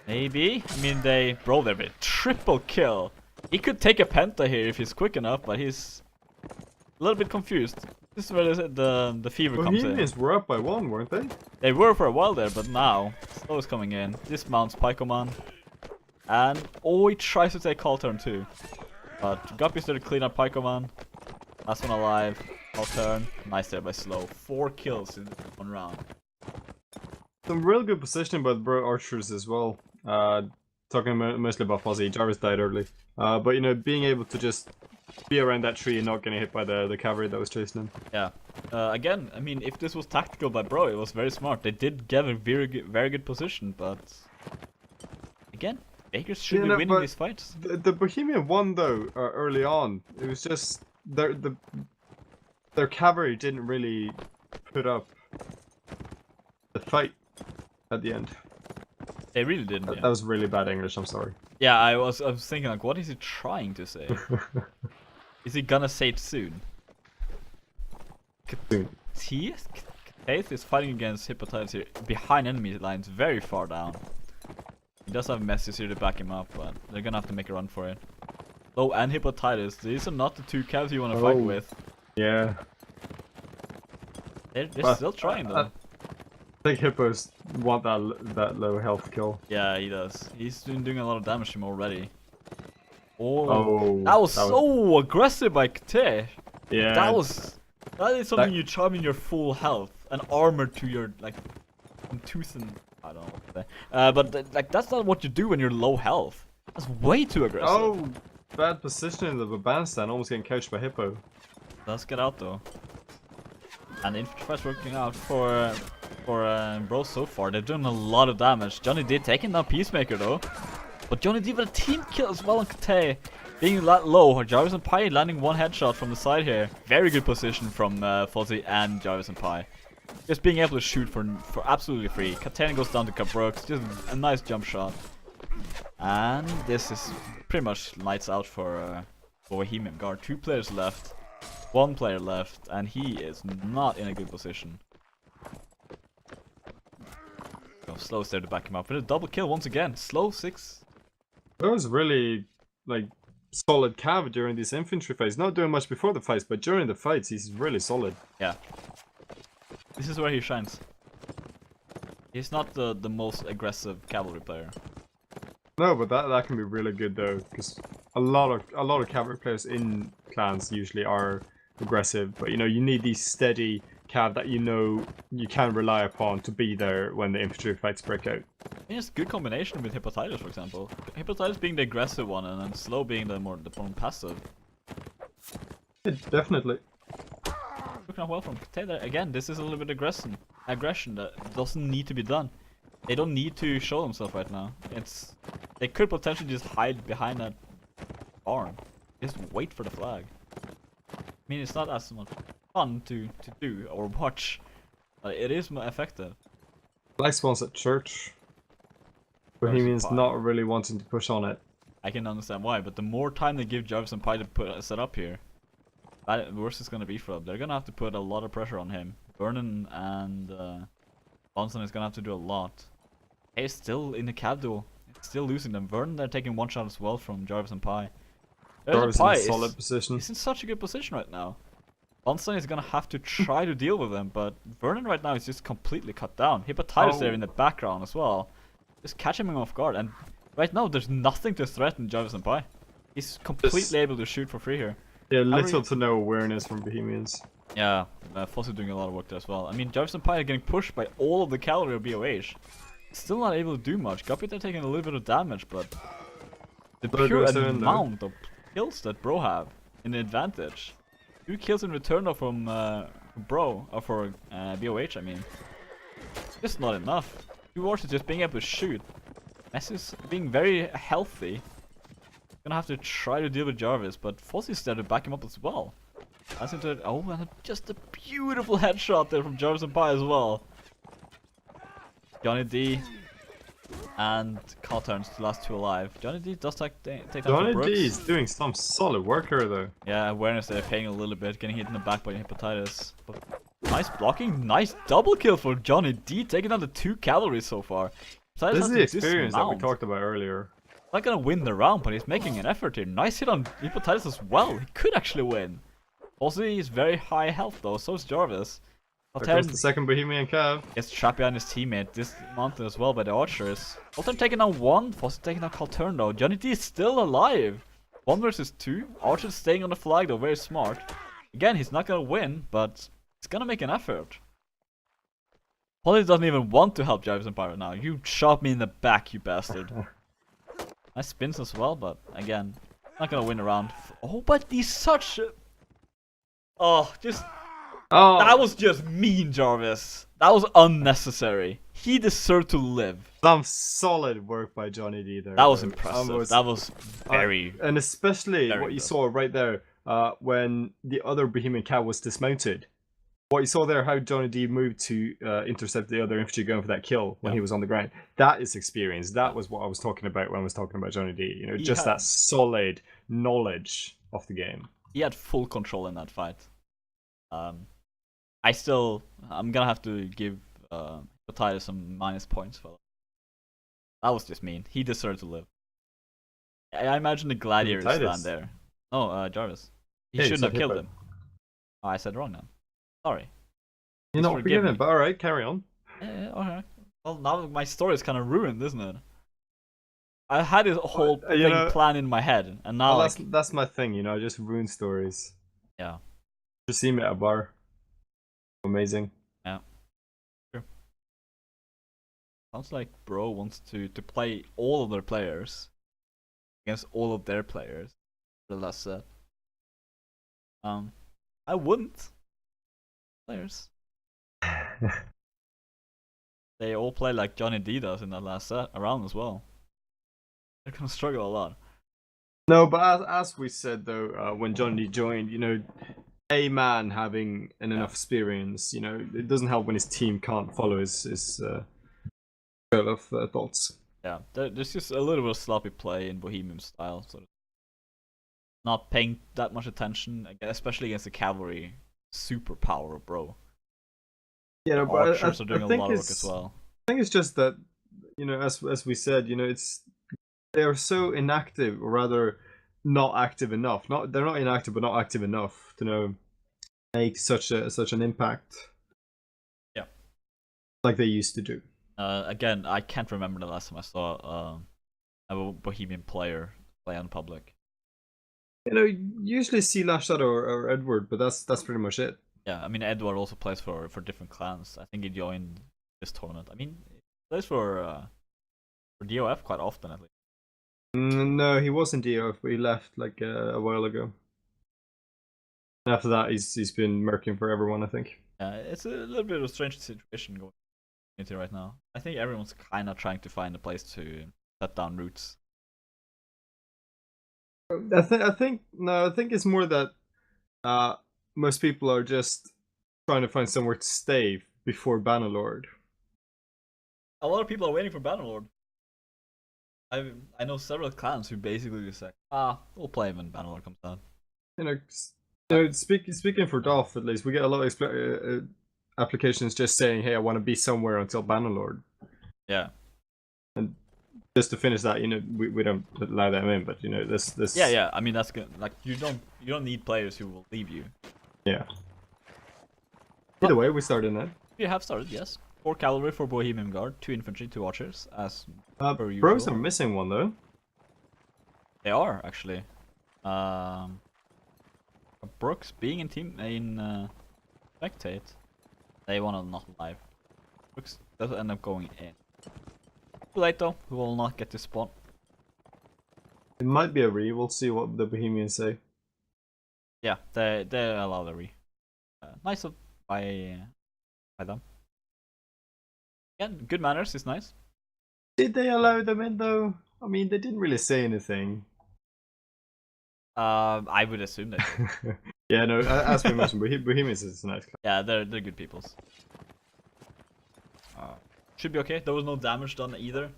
Maybe. I mean, Bro there with triple kill. He could take a penta here if he's quick enough, but he's a little bit confused. This is where the fever comes in. Bohemians were up by 1, weren't they? They were for a while there, but now Slow is coming in. Dismounts Pycoman. And he tries to take call turn too. But Guppy's there to clean up Pycoman. Last one alive. Call turn. Nice there by Slow. 4 kills in one round. Some real good positioning by the Bro archers as well. Talking mostly about Fozzie. Jarvis died early. But you know, being able to just be around that tree and not getting hit by the cavalry that was chasing him. Yeah. Again, I mean, if this was tactical by Bro, it was very smart. They did get a very good position, but again, Bakers should be winning these fights. The Bohemian won though early on. It was just their cavalry didn't really put up the fight at the end. They really didn't. That was really bad English. I'm sorry. Yeah, I was thinking like, what is he trying to say? Is he gonna say it soon? Soon. Kohath is fighting against Hepatitis here behind enemy lines, very far down. He does have Messis here to back him up, but they're gonna have to make a run for it. Low and Hepatitis, these are not the two calves you want to fight with. Yeah. They're still trying though. I think Hippos want that low health kill. Yeah, he does. He's been doing a lot of damage to him already. Oh, that was so aggressive by Kohath. Yeah. That is something you charm in your full health and armor to your like tooth and I don't know what to say. But like that's not what you do when you're low health. That's way too aggressive. Oh, bad positioning of a bandstand, almost getting couched by Hippo. Let's get out though. And Infantry's working out for Bro so far. They're doing a lot of damage. Johnny D taking down Peacemaker though. But Johnny D with a team kill as well on Kohath. Being that low, Jarvis and Pi landing one headshot from the side here. Very good position from Fozzie and Jarvis and Pi. Just being able to shoot for absolutely free. Kohath goes down to Cabrooks, just a nice jump shot. And this is pretty much lights out for Bohemian Guard. 2 players left, 1 player left, and he is not in a good position. So Slow's there to back him up with a double kill once again. Slow 6. That was really like solid cav during these infantry fights. Not doing much before the fights, but during the fights he's really solid. Yeah. This is where he shines. He's not the most aggressive cavalry player. No, but that can be really good though, because a lot of cavalry players in clans usually are aggressive, but you know you need these steady cav that you know you can rely upon to be there when the infantry fights break out. I mean, it's a good combination with Hepatitis, for example. Hepatitis being the aggressive one, and then Slow being the more passive. Yeah, definitely. Looking out well from Taylor. Again, this is a little bit aggression that doesn't need to be done. They don't need to show themselves right now. They could potentially just hide behind that barn. Just wait for the flag. I mean, it's not as much fun to do or watch, but it is more effective. Flag spawns at church. Bohemian's not really wanting to push on it. I can understand why, but the more time they give Jarvis and Pie to set up here, the worse it's gonna be for them. They're gonna have to put a lot of pressure on him. Vernon and Bonson is gonna have to do a lot. He's still in the cab duel. It's still losing them. Vernon, they're taking one shot as well from Jarvis and Pie. Jarvis in a solid position. He's in such a good position right now. Bonson is gonna have to try to deal with them, but Vernon right now is just completely cut down. Hepatitis there in the background as well. Just catching him off guard, and right now there's nothing to threaten Jarvis and Pie. He's completely able to shoot for free here. Yeah, little to no awareness from Bohemians. Yeah, Fossey doing a lot of work there as well. I mean, Jarvis and Pie are getting pushed by all of the cavalry of BOH. Still not able to do much. Guppy, they're taking a little bit of damage, but the pure amount of kills that Bro have in the advantage. 2 kills in return though from Bro, or for BOH, I mean. Just not enough. 2 archers just being able to shoot. Messi's being very healthy. Gonna have to try to deal with Jarvis, but Fossey's there to back him up as well. That's into it. Oh, and just a beautiful headshot there from Jarvis and Pie as well. Johnny D and Carl turns the last 2 alive. Johnny D does take down Johnny Brooks. D is doing some solid work here though. Yeah, awareness there, paying a little bit, getting hit in the back by Hepatitis. But nice blocking, nice double kill for Johnny D, taking down the 2 cavalry so far. Hepatitis This is the experience that we talked about earlier. Not gonna win the round, but he's making an effort here. Nice hit on Hepatitis as well. He could actually win. Also, he's very high health though, so is Jarvis. There goes the second Bohemian cav. Gets trapped behind his teammate, dismounted as well by the archers. Alton taking down 1, Foster taking down Calturn though. Johnny D is still alive. 1 versus 2. Archers staying on the flag though, very smart. Again, he's not gonna win, but he's gonna make an effort. Polly doesn't even want to help Jarvis and Pirate now. You shot me in the back, you bastard. Nice spins as well, but again, not gonna win a round. Oh, but he's such a... Oh, just... Oh. That was just mean, Jarvis. That was unnecessary. He deserved to live. Some solid work by Johnny D there. That was impressive. That was very... and especially very what you saw right there, when the other Bohemian cav was dismounted. What you saw there, how Johnny D moved to intercept the other infantry going for that kill when he was on the ground. That is experience. That was what I was talking about when I was talking about Johnny D. You know, just that solid knowledge of the game. He had full control in that fight. I'm gonna have to give Titus some minus points for that. That was just mean. He deserved to live. I imagine the gladiators stand there. Oh, Jarvis. He shouldn't have killed him. Oh, I said wrong now. Sorry. You're not forgiven, but alright, carry on. Yeah, alright. Well, now my story is kind of ruined, isn't it? I had this whole thing planned in my head, and now that's my thing, you know, I just ruin stories. Yeah. Just see me at a bar. Amazing. Yeah. Sure. Sounds like Bro wants to play all of their players against all of their players for the last set. I wouldn't. Players. They all play like Johnny D does in that last set around as well. They're gonna struggle a lot. No, but as we said though, when Johnny D joined, you know, a man having enough experience, you know, it doesn't help when his team can't follow his trail of thoughts. Yeah, there's just a little bit of sloppy play in Bohemian style, sort of not paying that much attention, especially against the cavalry superpower, Bro. Yeah, no, but archers are doing a lot of work as well. I think it's just that, you know, as we said, you know, they are so inactive, or rather, not active enough. They're not inactive, but not active enough to know make such an impact. Yeah, like they used to do. Again, I can't remember the last time I saw a Bohemian player play on public. You know, usually see Lashdot or Edward, but that's pretty much it. Yeah, I mean Edward also plays for different clans. I think he joined this tournament. I mean, he plays for DOF quite often at least. No, he was in DOF, but he left like a while ago. And after that, he's been murking for everyone, I think. Yeah, it's a little bit of a strange situation going into right now. I think everyone's kind of trying to find a place to cut down roots. I think it's more that most people are just trying to find somewhere to stay before Bannerlord. A lot of people are waiting for Bannerlord. I know several clans who basically just say, we'll play when Bannerlord comes down. You know, speaking for Dolph, at least we get a lot of applications just saying, "Hey, I want to be somewhere until Bannerlord." Yeah. And just to finish that, you know, we don't allow them in, but you know, this. Yeah. I mean, that's good. Like you don't need players who will leave you. Yeah. Either way, we started that. We have started, yes. 4 cavalry for Bohemian Guard, 2 infantry, 2 archers, as per usual. Bros are missing one though. They are actually. Brooks being in spectate, they want to not live. Brooks does end up going in. Too late though, we will not get this spot. It might be a re. We'll see what the Bohemians say. Yeah, they allow the re. Nice by them. Yeah, good manners is nice. Did they allow them in though? I mean, they didn't really say anything. I would assume that. Yeah, no. As we mentioned, Bohemians is a nice class. Yeah, they're good peoples. Should be okay. There was no damage done either.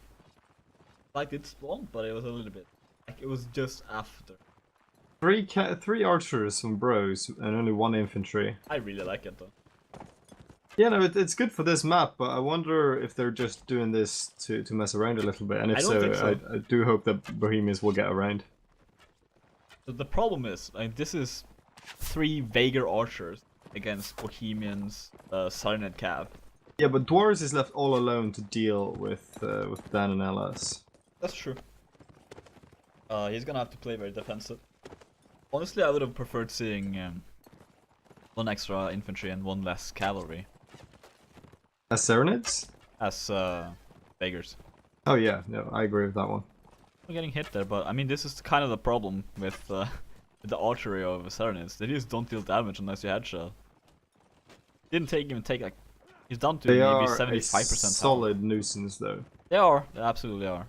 Like it spawned, but it was a little bit. Like it was just after. 3 archers from Bros and only 1 infantry. I really like it though. Yeah, no, it's good for this map, but I wonder if they're just doing this to mess around a little bit. And if so. I do hope that Bohemians will get around. The problem is, like, this is 3 Vagar archers against Bohemians, Sarnet Cav. Yeah, but Dwarves is left all alone to deal with Dan and LS. That's true. He's gonna have to play very defensive. Honestly, I would have preferred seeing 1 extra infantry and 1 less cavalry. As Serenids? As Vagars. Oh yeah, no, I agree with that one. I'm getting hit there, but I mean, this is kind of the problem with the archery of Serenids. They just don't deal damage unless you headshot. Didn't even take like. He's down to maybe 75% solid nuisance though. They are. They absolutely are.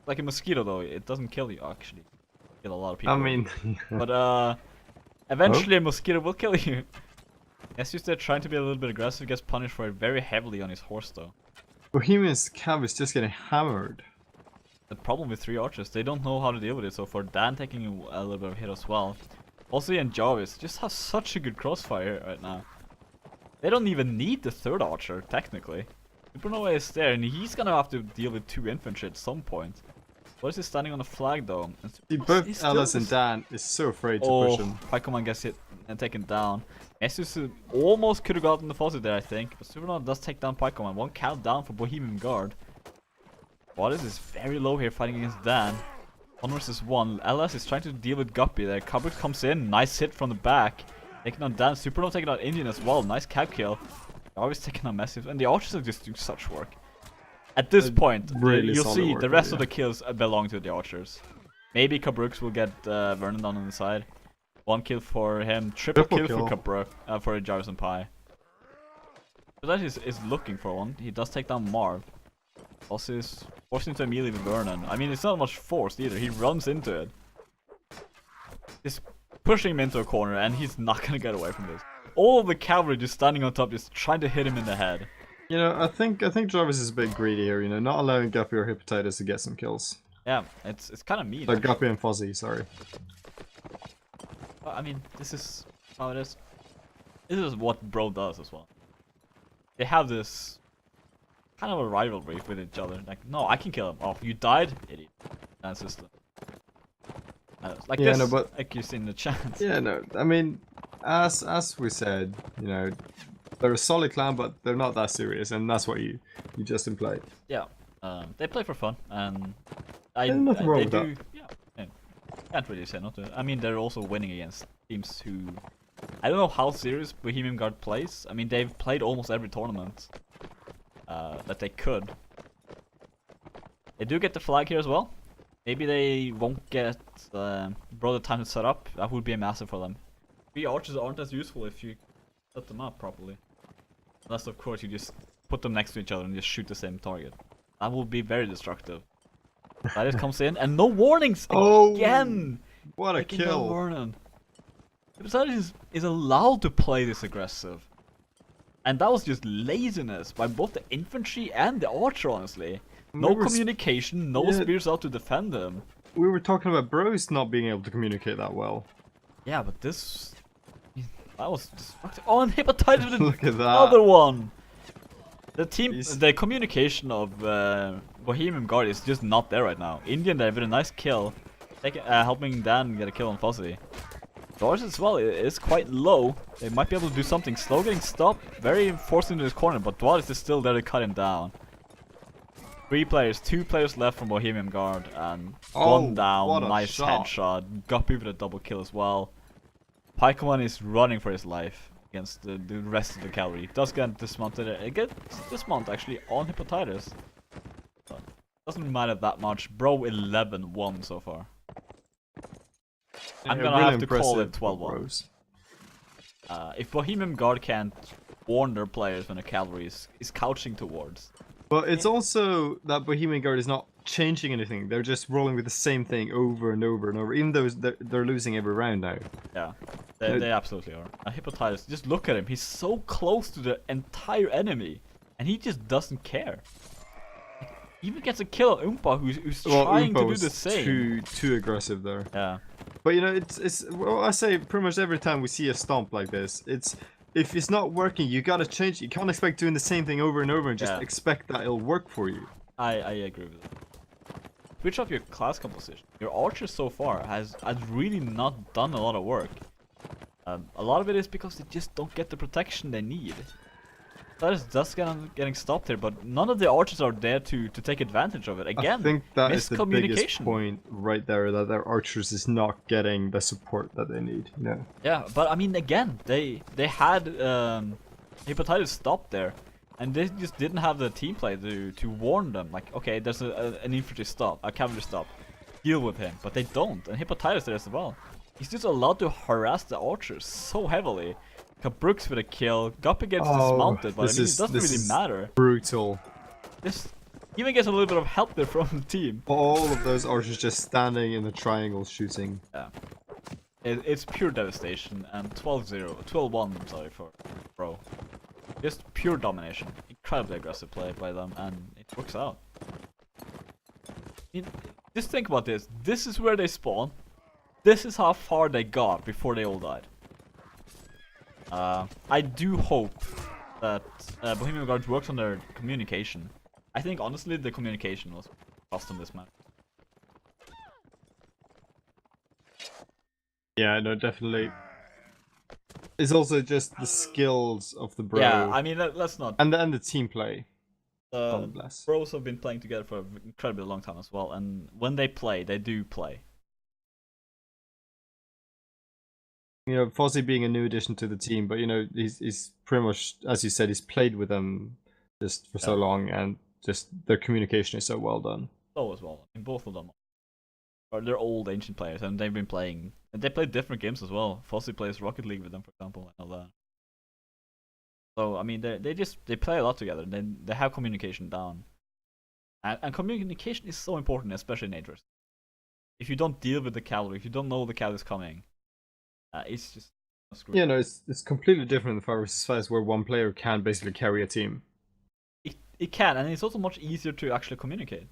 Like a mosquito though, it doesn't kill you actually. Kill a lot of people. I mean, but eventually a mosquito will kill you. It's just they're trying to be a little bit aggressive. Gets punished for it very heavily on his horse though. Bohemian's cav is just getting hammered. The problem with 3 archers, they don't know how to deal with it. So for Dan taking a little bit of hit as well. Also, and Jarvis just has such a good crossfire right now. They don't even need the 3rd archer, technically. Supernova is there, and he's gonna have to deal with 2 infantry at some point. What is he standing on the flag, though? See, both Alice and Dan is so afraid to push him. Pycoman gets hit and taken down. Jesus almost could have gotten the faucet there, I think. But Supernova does take down Pycoman. 1 count down for Bohemian Guard. What is this? Very low here, fighting against Dan. 1 versus 1. LS is trying to deal with Guppy there. Kubrick comes in. Nice hit from the back. Taking on Dan. Supernova taking on Indian as well. Nice cap kill. Always taking on Massive. And the archers are just doing such work. At this point, really you'll see work, the rest of the kills belong to the archers. Maybe Kabrooks will get Vernon down on the side. 1 kill for him. Triple kill for Kabrook. For Jarvis and Pi. So that is looking for one. He does take down Marv. Also is forced into a melee with Vernon. I mean, it's not much forced either. He runs into it. He's pushing him into a corner, and he's not gonna get away from this. All of the cavalry just standing on top, just trying to hit him in the head. You know, I think Jarvis is a bit greedy here. You know, not allowing Guppy or Hepatitis to get some kills. Yeah, it's kind of mean. Like Guppy and Fuzzy, sorry. I mean, this is how it is. This is what Bro does as well. They have this kind of a rivalry with each other. Like, no, I can kill him. Oh, you died? Idiot. That's just like yeah, this, no, but like you see in the chat. Yeah, no, I mean, as we said, you know, They're a solid clan, but they're not that serious, and that's what you just implied. Yeah, they play for fun, and There's nothing wrong they with do. that. Yeah, can't really say not to. I mean, they're also winning against teams who I don't know how serious Bohemian Guard plays. I mean, they've played almost every tournament that they could. They do get the flag here as well. Maybe they won't get broader time to set up. That would be a massive for them. 3 archers aren't as useful if you set them up properly. Unless, of course, you just put them next to each other and just shoot the same target. That would be very destructive. Titus comes in and no warnings again! What a Taking no kill! warning. Titus is allowed to play this aggressive. And that was just laziness by both the infantry and the archer, honestly. No communication, no spears out to defend him. We were talking about Bros not being able to communicate that well. Yeah, but this... That was destructive. Oh, and Hepatitis with Look at that. another one! The The communication of Bohemian Guard is just not there right now. Indian there with a nice kill, helping Dan get a kill on Fuzzy. Doors as well is quite low. They might be able to do something. Slow getting stopped, very forced into his corner, but Dwaris is still there to cut him down. 2 players left from Bohemian Guard, and 1 down. Nice headshot. Guppy with a double kill as well. Pikeman is running for his life against the rest of the cavalry. Does get dismounted. It gets dismounted actually on Hepatitis. But doesn't matter that much. Bro 11-1 so far. I'm gonna have to call it 12-1. If Bohemian Guard can't warn their players when the cavalry is couching towards. But it's also that Bohemian Guard is not changing anything. They're just rolling with the same thing over and over and over, even though they're losing every round now. Yeah, they absolutely are. Hepatitis, just look at him. He's so close to the entire enemy, and he just doesn't care. He even gets a kill on Oompa, who's trying to do the same. Too aggressive there. Yeah. But you know, it's well, I say pretty much every time we see a stomp like this, if it's not working, you gotta change it. You can't expect doing the same thing over and over and just expect that it'll work for you. I agree with that. Switch up your class composition. Your archer so far has really not done a lot of work. A lot of it is because they just don't get the protection they need. That is just getting stopped here, but none of the archers are there to take advantage of it. Again, I think that is the biggest miscommunication. point right there, that their archers is not getting the support that they need. You know? Yeah, but I mean, again, they had Hepatitis stopped there, and they just didn't have the team play to warn them. Like, okay, there's an infantry stop, a cavalry stop, deal with him, but they don't. And Hepatitis there as well. He's just allowed to harass the archers so heavily. Brooks with a kill, Guppy gets dismounted, but I mean, it doesn't really matter. Brutal. This even gets a little bit of help there from the team. All of those archers just standing in the triangle shooting. Yeah. It's pure devastation, and 12-1, sorry, for Bro. Just pure domination. Incredibly aggressive play by them, and it works out. I mean, just think about this. This is where they spawn. This is how far they got before they all died. I do hope that Bohemian Guard works on their communication. I think honestly the communication was lost on this match. Yeah, no, definitely. It's also just the skills of the bro. Yeah, I mean let's not. And the team play. Bros have been playing together for an incredibly long time as well, and when they play, they do play. You know, Fozzie being a new addition to the team, but you know, he's pretty much, as you said, he's played with them just for so long, and just their communication is so well done. So as well, I mean, both of them they're old ancient players, and they've been playing, and they play different games as well. Fozzie plays Rocket League with them, for example, and all that. So I mean, they play a lot together. They have communication down, and communication is so important, especially in Adverse. If you don't deal with the cavalry, if you don't know the cavalry's coming. It's just screwed. Yeah, no, it's completely different in 5 vs 5, where one player can basically carry a team. It can, and it's also much easier to actually communicate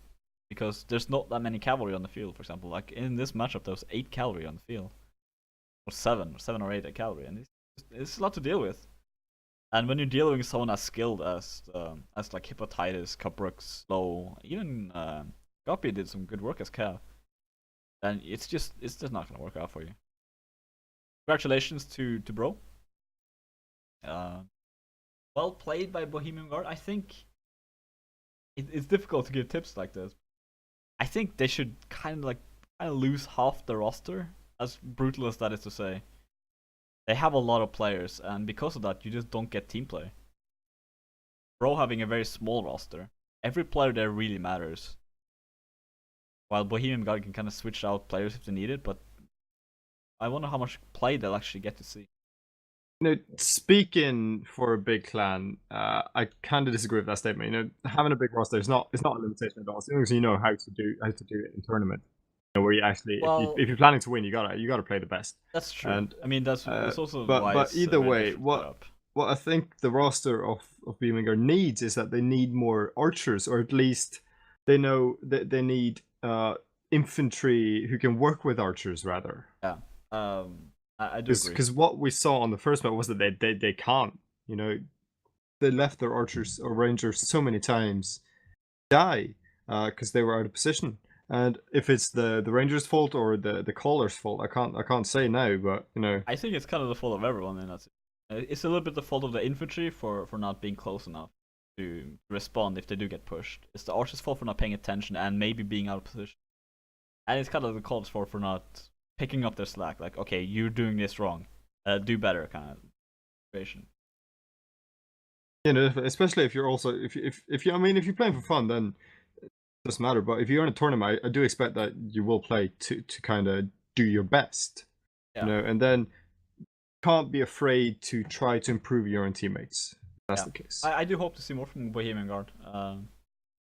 because there's not that many cavalry on the field. For example, like in this matchup, there was 8 cavalry on the field, or 7 or 8 cavalry, and it's a lot to deal with. And when you're dealing with someone as skilled as like Hepatitis, Cabrooks, Slow, even Guppy did some good work as Cav, then it's just not gonna work out for you. Congratulations to Bro. well played by Bohemian Guard. I think it's difficult to give tips like this. I think they should kind of lose half the roster. As brutal as that is to say, they have a lot of players, and because of that, you just don't get team play. Bro having a very small roster, every player there really matters. While Bohemian Guard can kind of switch out players if they need it, but I wonder how much play they'll actually get to see. Speaking for a big clan, I kind of disagree with that statement. Having a big roster is not a limitation at all. As long as you know how to do it in tournament, where you actually, if you're planning to win, you gotta play the best. That's true. And I mean, that's also but why. But either way, what I think the roster of Bohemian needs is that they need more archers, or at least they know that they need infantry who can work with archers rather. Yeah. I do agree. Because what we saw on the first map was that they can't. They left their archers or rangers so many times die because they were out of position. And if it's the ranger's fault or the caller's fault, I can't say now. But I think it's kind of the fault of everyone, and it's a little bit the fault of the infantry for not being close enough to respond if they do get pushed. It's the archer's fault for not paying attention and maybe being out of position, and it's kind of the caller's fault for not picking up their slack. Like, okay, you're doing this wrong. Do better, kind of situation. Especially if you're also if you're playing for fun, then it doesn't matter. But if you're in a tournament, I do expect that you will play to kind of do your best. Yeah. And then can't be afraid to try to improve your own teammates. That's the case. I do hope to see more from Bohemian Guard.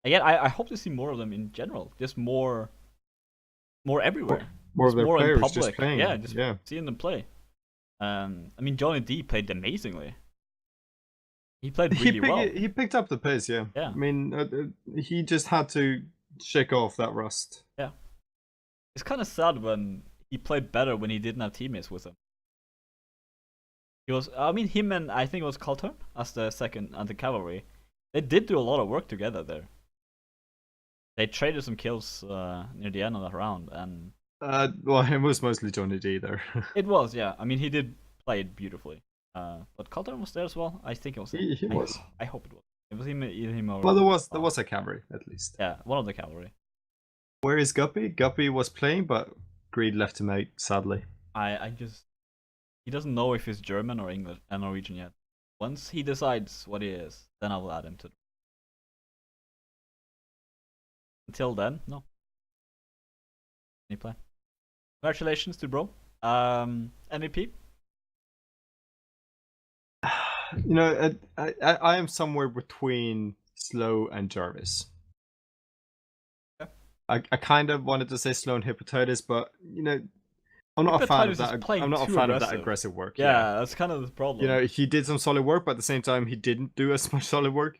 Again, I hope to see more of them in general. Just more everywhere. More of their players in public. just playing. Yeah, seeing them play. I mean, Johnny D played amazingly. He played really well. He picked up the pace, yeah. I mean, he just had to shake off that rust. Yeah. It's kind of sad when he played better when he didn't have teammates with him. Him and I think it was Coulter as the second anti-cavalry. They did do a lot of work together there. They traded some kills near the end of that round, and well, it was mostly Johnny D there. It was, yeah. I mean, he did play it beautifully. But Coulter was there as well. I think it was. He was. I hope it was. It was him or. Well, there was a cavalry at least. Yeah, one of the cavalry. Where is Guppy? Guppy was playing, but Greed left him out sadly. He doesn't know if he's German or English and Norwegian yet. Once he decides what he is, then I will add him to. Until then, no. Any plan? Congratulations to bro. MVP. I am somewhere between Slow and Jarvis. Okay. I kind of wanted to say Slow and Hepatitis, but I'm not a fan of that. I'm not a fan of that aggressive work. Yeah, that's kind of the problem. He did some solid work, but at the same time, he didn't do as much solid work.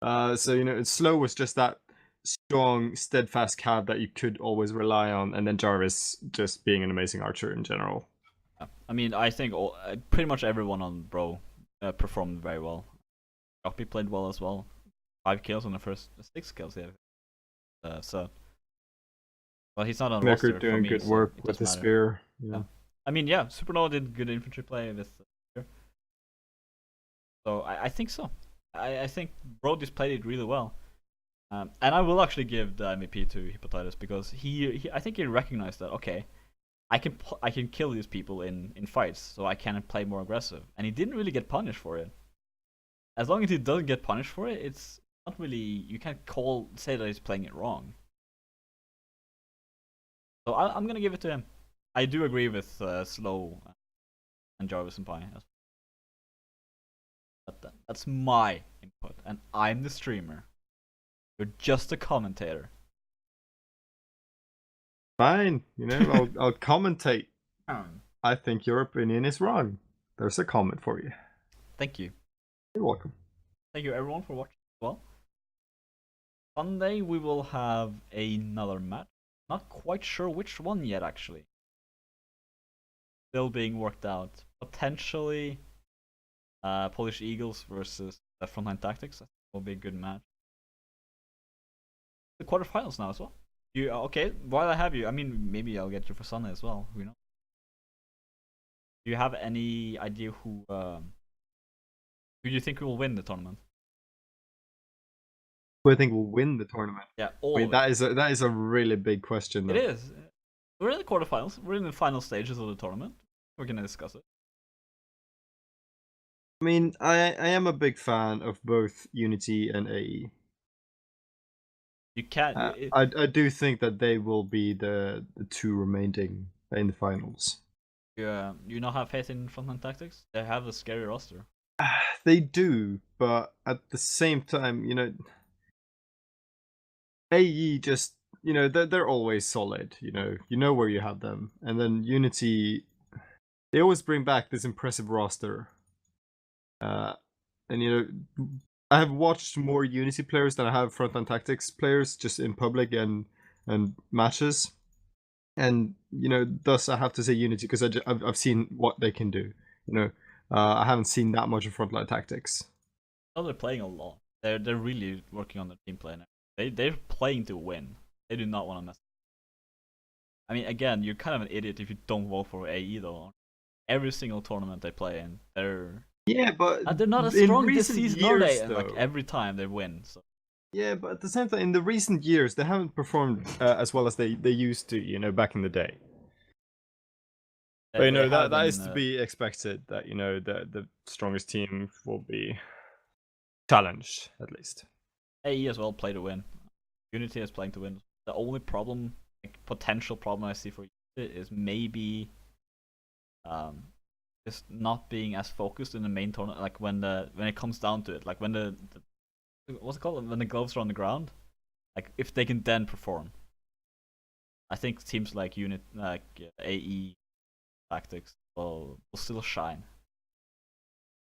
So Slow was just that strong, steadfast cav that you could always rely on, and then Jarvis just being an amazing archer in general. I mean, I think pretty much everyone on Bro performed very well. Guppy played well as well. 5 kills on the first 6 kills, yeah. But he's not on roster. Doing good work with the spear. Yeah. I mean, yeah, Supernova did good infantry play with. So I think so. I think Bro just played it really well. And I will actually give the MVP to Hepatitis because I think he recognized that, okay, I can kill these people in fights, so I can play more aggressive. And he didn't really get punished for it. As long as he doesn't get punished for it, it's not really, you can't say that he's playing it wrong. So I'm gonna give it to him. I do agree with Slow and Jarvis and Pi. But that's my input, and I'm the streamer. You're just a commentator. Fine, I'll commentate. I think your opinion is wrong. There's a comment for you. Thank you. You're welcome. Thank you everyone for watching as well. Sunday we will have another match. Not quite sure which one yet, actually. Still being worked out. Potentially Polish Eagles versus Frontline Tactics. That will be a good match. The quarterfinals now as well. Okay, while I have you, I mean, maybe I'll get you for Sunday as well. Who knows? Do you have any idea who Who do you think will win the tournament? Who I think will win the tournament? Yeah, I all mean, of it. that is a really big question. It Though. is. We're in the quarterfinals. We're in the final stages of the tournament. We're gonna discuss it. I mean, I am a big fan of both Unity and AE. You can't. I do think that they will be the two remaining in the finals. You not have faith in Frontline Tactics? They have a scary roster. They do, but at the same time, AE just they're always solid. You know where you have them, and then Unity, they always bring back this impressive roster. And I have watched more Unity players than I have Frontline Tactics players, just in public and matches. And thus I have to say Unity because I've seen what they can do. I haven't seen that much of Frontline Tactics. Oh, they're playing a lot. They're really working on their team play now. They're playing to win. They do not want to mess. I mean, again, you're kind of an idiot if you don't vote for AE though. Every single tournament they play in, they're not as strong this season, are they? Like every time they win. So. Yeah, but at the same time, in the recent years, they haven't performed as well as they used to. Back in the day. But that is to be expected. That the strongest team will be challenged at least. AE as well play to win. Unity is playing to win. The only problem, potential problem I see for Unity is maybe just not being as focused in the main tournament. Like when it comes down to it, like when the what's it called, when the gloves are on the ground, like if they can then perform. I think teams like AE Tactics will still shine.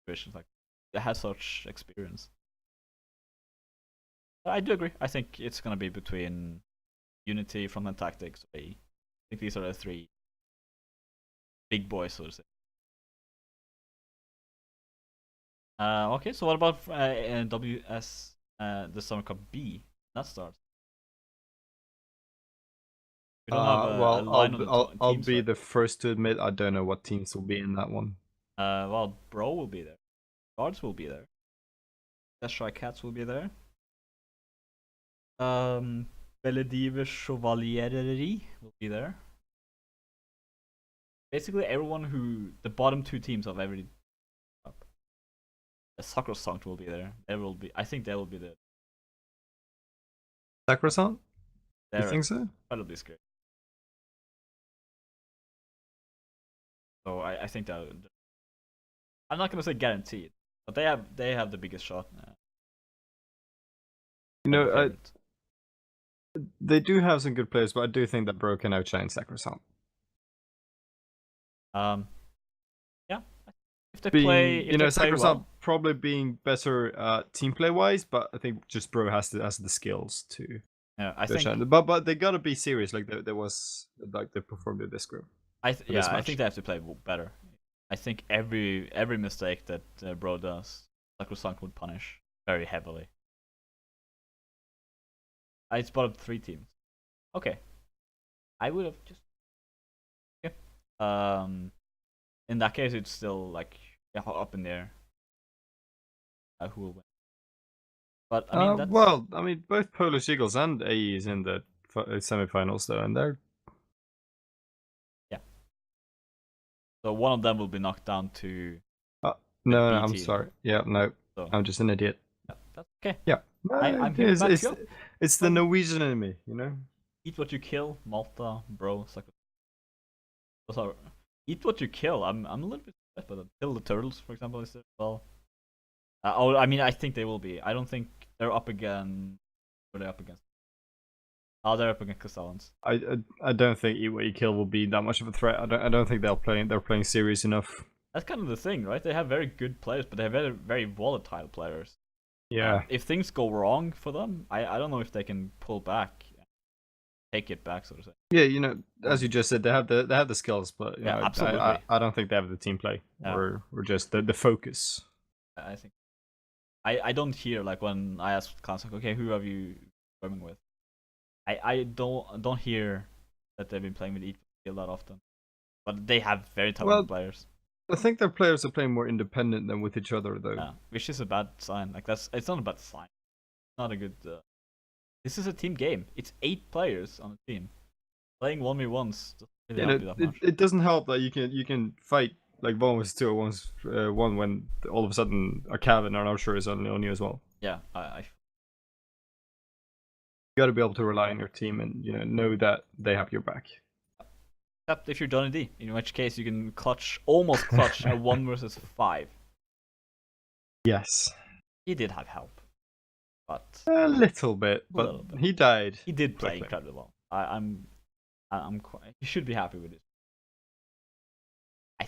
Like they have such experience. I do agree. I think it's gonna be between Unity, Frontline Tactics, AE. I think these are the three big boys, so to say. Okay, so what about WS the Summer Cup B? That starts. We don't have a line on the I'll teams, be right? the first to admit I don't know what teams will be in that one. Well, Bro will be there. Guards will be there. Shy Cats will be there. Beledive Chevalieri will be there. Basically, everyone the bottom two teams of every cup. The Sacrosanct will be there. I think they will be there. Sacrosanct? You think so? Incredibly scary. So I think that I'm not gonna say guaranteed, but they have the biggest shot. They do have some good players, but I do think that Bro can outshine Sacrosanct. Yeah. If they play, Sacrosanct well, probably being better team play wise, but I think just Bro has the skills to. Yeah, I think. But they gotta be serious. Like there was like they performed in this group. I think they have to play better. I think every mistake that Bro does, Sacrosanct would punish very heavily. I spotted 3 teams. Okay, I would have just. Yeah. In that case, it's still like up in there. Who will win? But I mean, both Polish Eagles and AE is in the semifinals though, and they're. Yeah. So one of them will be knocked down to. No, I'm sorry. Yeah, no, so, I'm just an idiot. Yeah, that's okay. Yeah, I'm here to back you up. It's the Norwegian in me, Eat what you kill, Malta, Bro, Sorry. Eat what you kill. I'm a little bit surprised by that. Kill the turtles, for example, is there as well. I mean, I think they will be. I don't think they're up against. Who are they up against? Oh, they're up against Castellans. I don't think Eat What You Kill will be that much of a threat. I don't think they're playing serious enough. That's kind of the thing, right? They have very good players, but they have very, very volatile players. Yeah. If things go wrong for them, I don't know if they can pull back, take it back, so to say. Yeah, as you just said, they have the skills, but absolutely. I don't think they have the team play or just the focus. I think. I don't hear like when I ask Constantine, okay, who have you swimming with? I don't hear that they've been playing with Eat that often, but they have very talented players. I think their players are playing more independent than with each other, though. Yeah, which is a bad sign. Like it's not a bad sign. It's not a good. This is a team game. It's 8 players on a team. Playing 1v1s doesn't really help you that much. It doesn't help that you can fight like 1v2 or 1v1 when all of a sudden a Cav and an Archer is on you as well. Yeah, You got to be able to rely on your team and know that they have your back. Except if you're Johnny D, in which case you can almost clutch a 1 versus 5. Yes. He did have help, but a little bit, but he died. He did play incredibly well. I'm quite. You should be happy with it.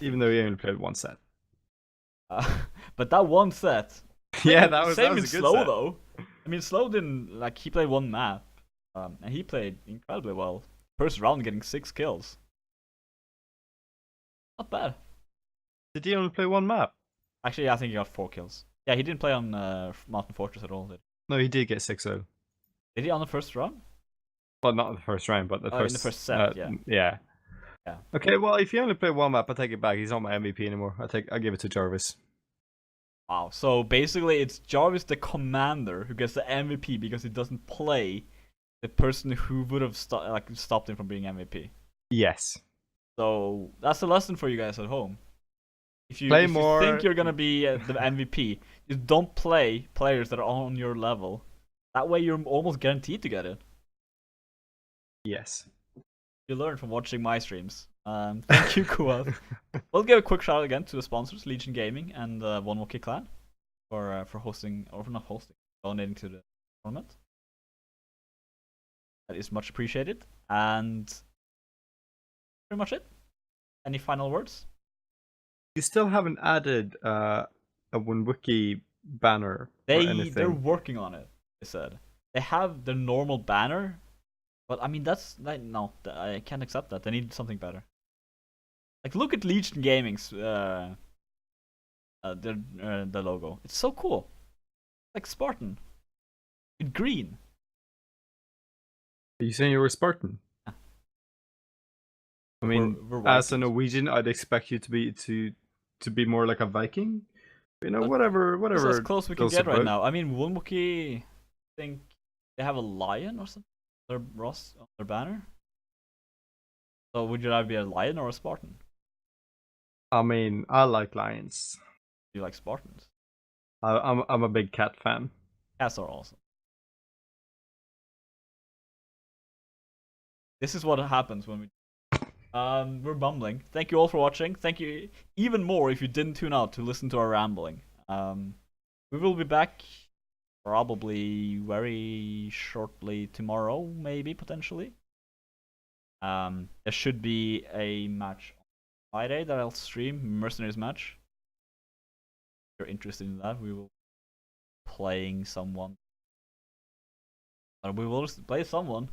Even though he only played 1 set. But that 1 set. Yeah, that was same a in good Slow set. though. I mean, Slow didn't he played 1 map, and he played incredibly well. First round, getting 6 kills. Not bad. Did he only play 1 map? Actually, I think he got 4 kills. Yeah, he didn't play on Mountain Fortress at all. No, he did get 6-0. Did he on the first round? Well, not the first round, but in the first set. Yeah. Yeah. Okay, well, if he only played 1 map, I take it back. He's not my MVP anymore. I give it to Jarvis. Wow. So basically, it's Jarvis the commander who gets the MVP because he doesn't play the person who would have stopped him from being MVP. Yes. So that's a lesson for you guys at home. If you think you're gonna be the MVP, just don't play players that are on your level. That way, you're almost guaranteed to get it. Yes. You learn from watching my streams. Thank you, Kohath. We'll give a quick shout out again to the sponsors, Legion Gaming and One Wookie Clan, for hosting, or for not hosting, donating to the tournament. That is much appreciated. And pretty much it. Any final words? You still haven't added a One Wookie banner or anything. They're working on it. They said they have the normal banner. But I mean, no, I can't accept that. They need something better. Like, look at Legion Gaming's the logo. It's so cool. Like Spartan, in green. Are you saying you're a Spartan? Yeah. I mean, we're as a Norwegian, I'd expect you to be more like a Viking. Whatever. It's as close we can get right now. I mean, One Wookie, I think they have a lion or something. Their banner. So would you rather be a lion or a Spartan? I mean, I like lions. You like Spartans? I'm a big cat fan. Cats are awesome. This is what happens when we're bumbling. Thank you all for watching. Thank you even more if you didn't tune out to listen to our rambling. We will be back probably very shortly tomorrow, maybe, potentially. There should be a match on Friday that I'll stream, Mercenaries match. If you're interested in that, we will be playing someone. We will play someone.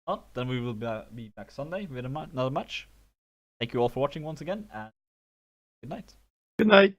Not, then we will be back Sunday with another match. Thank you all for watching once again, and good night. Good night.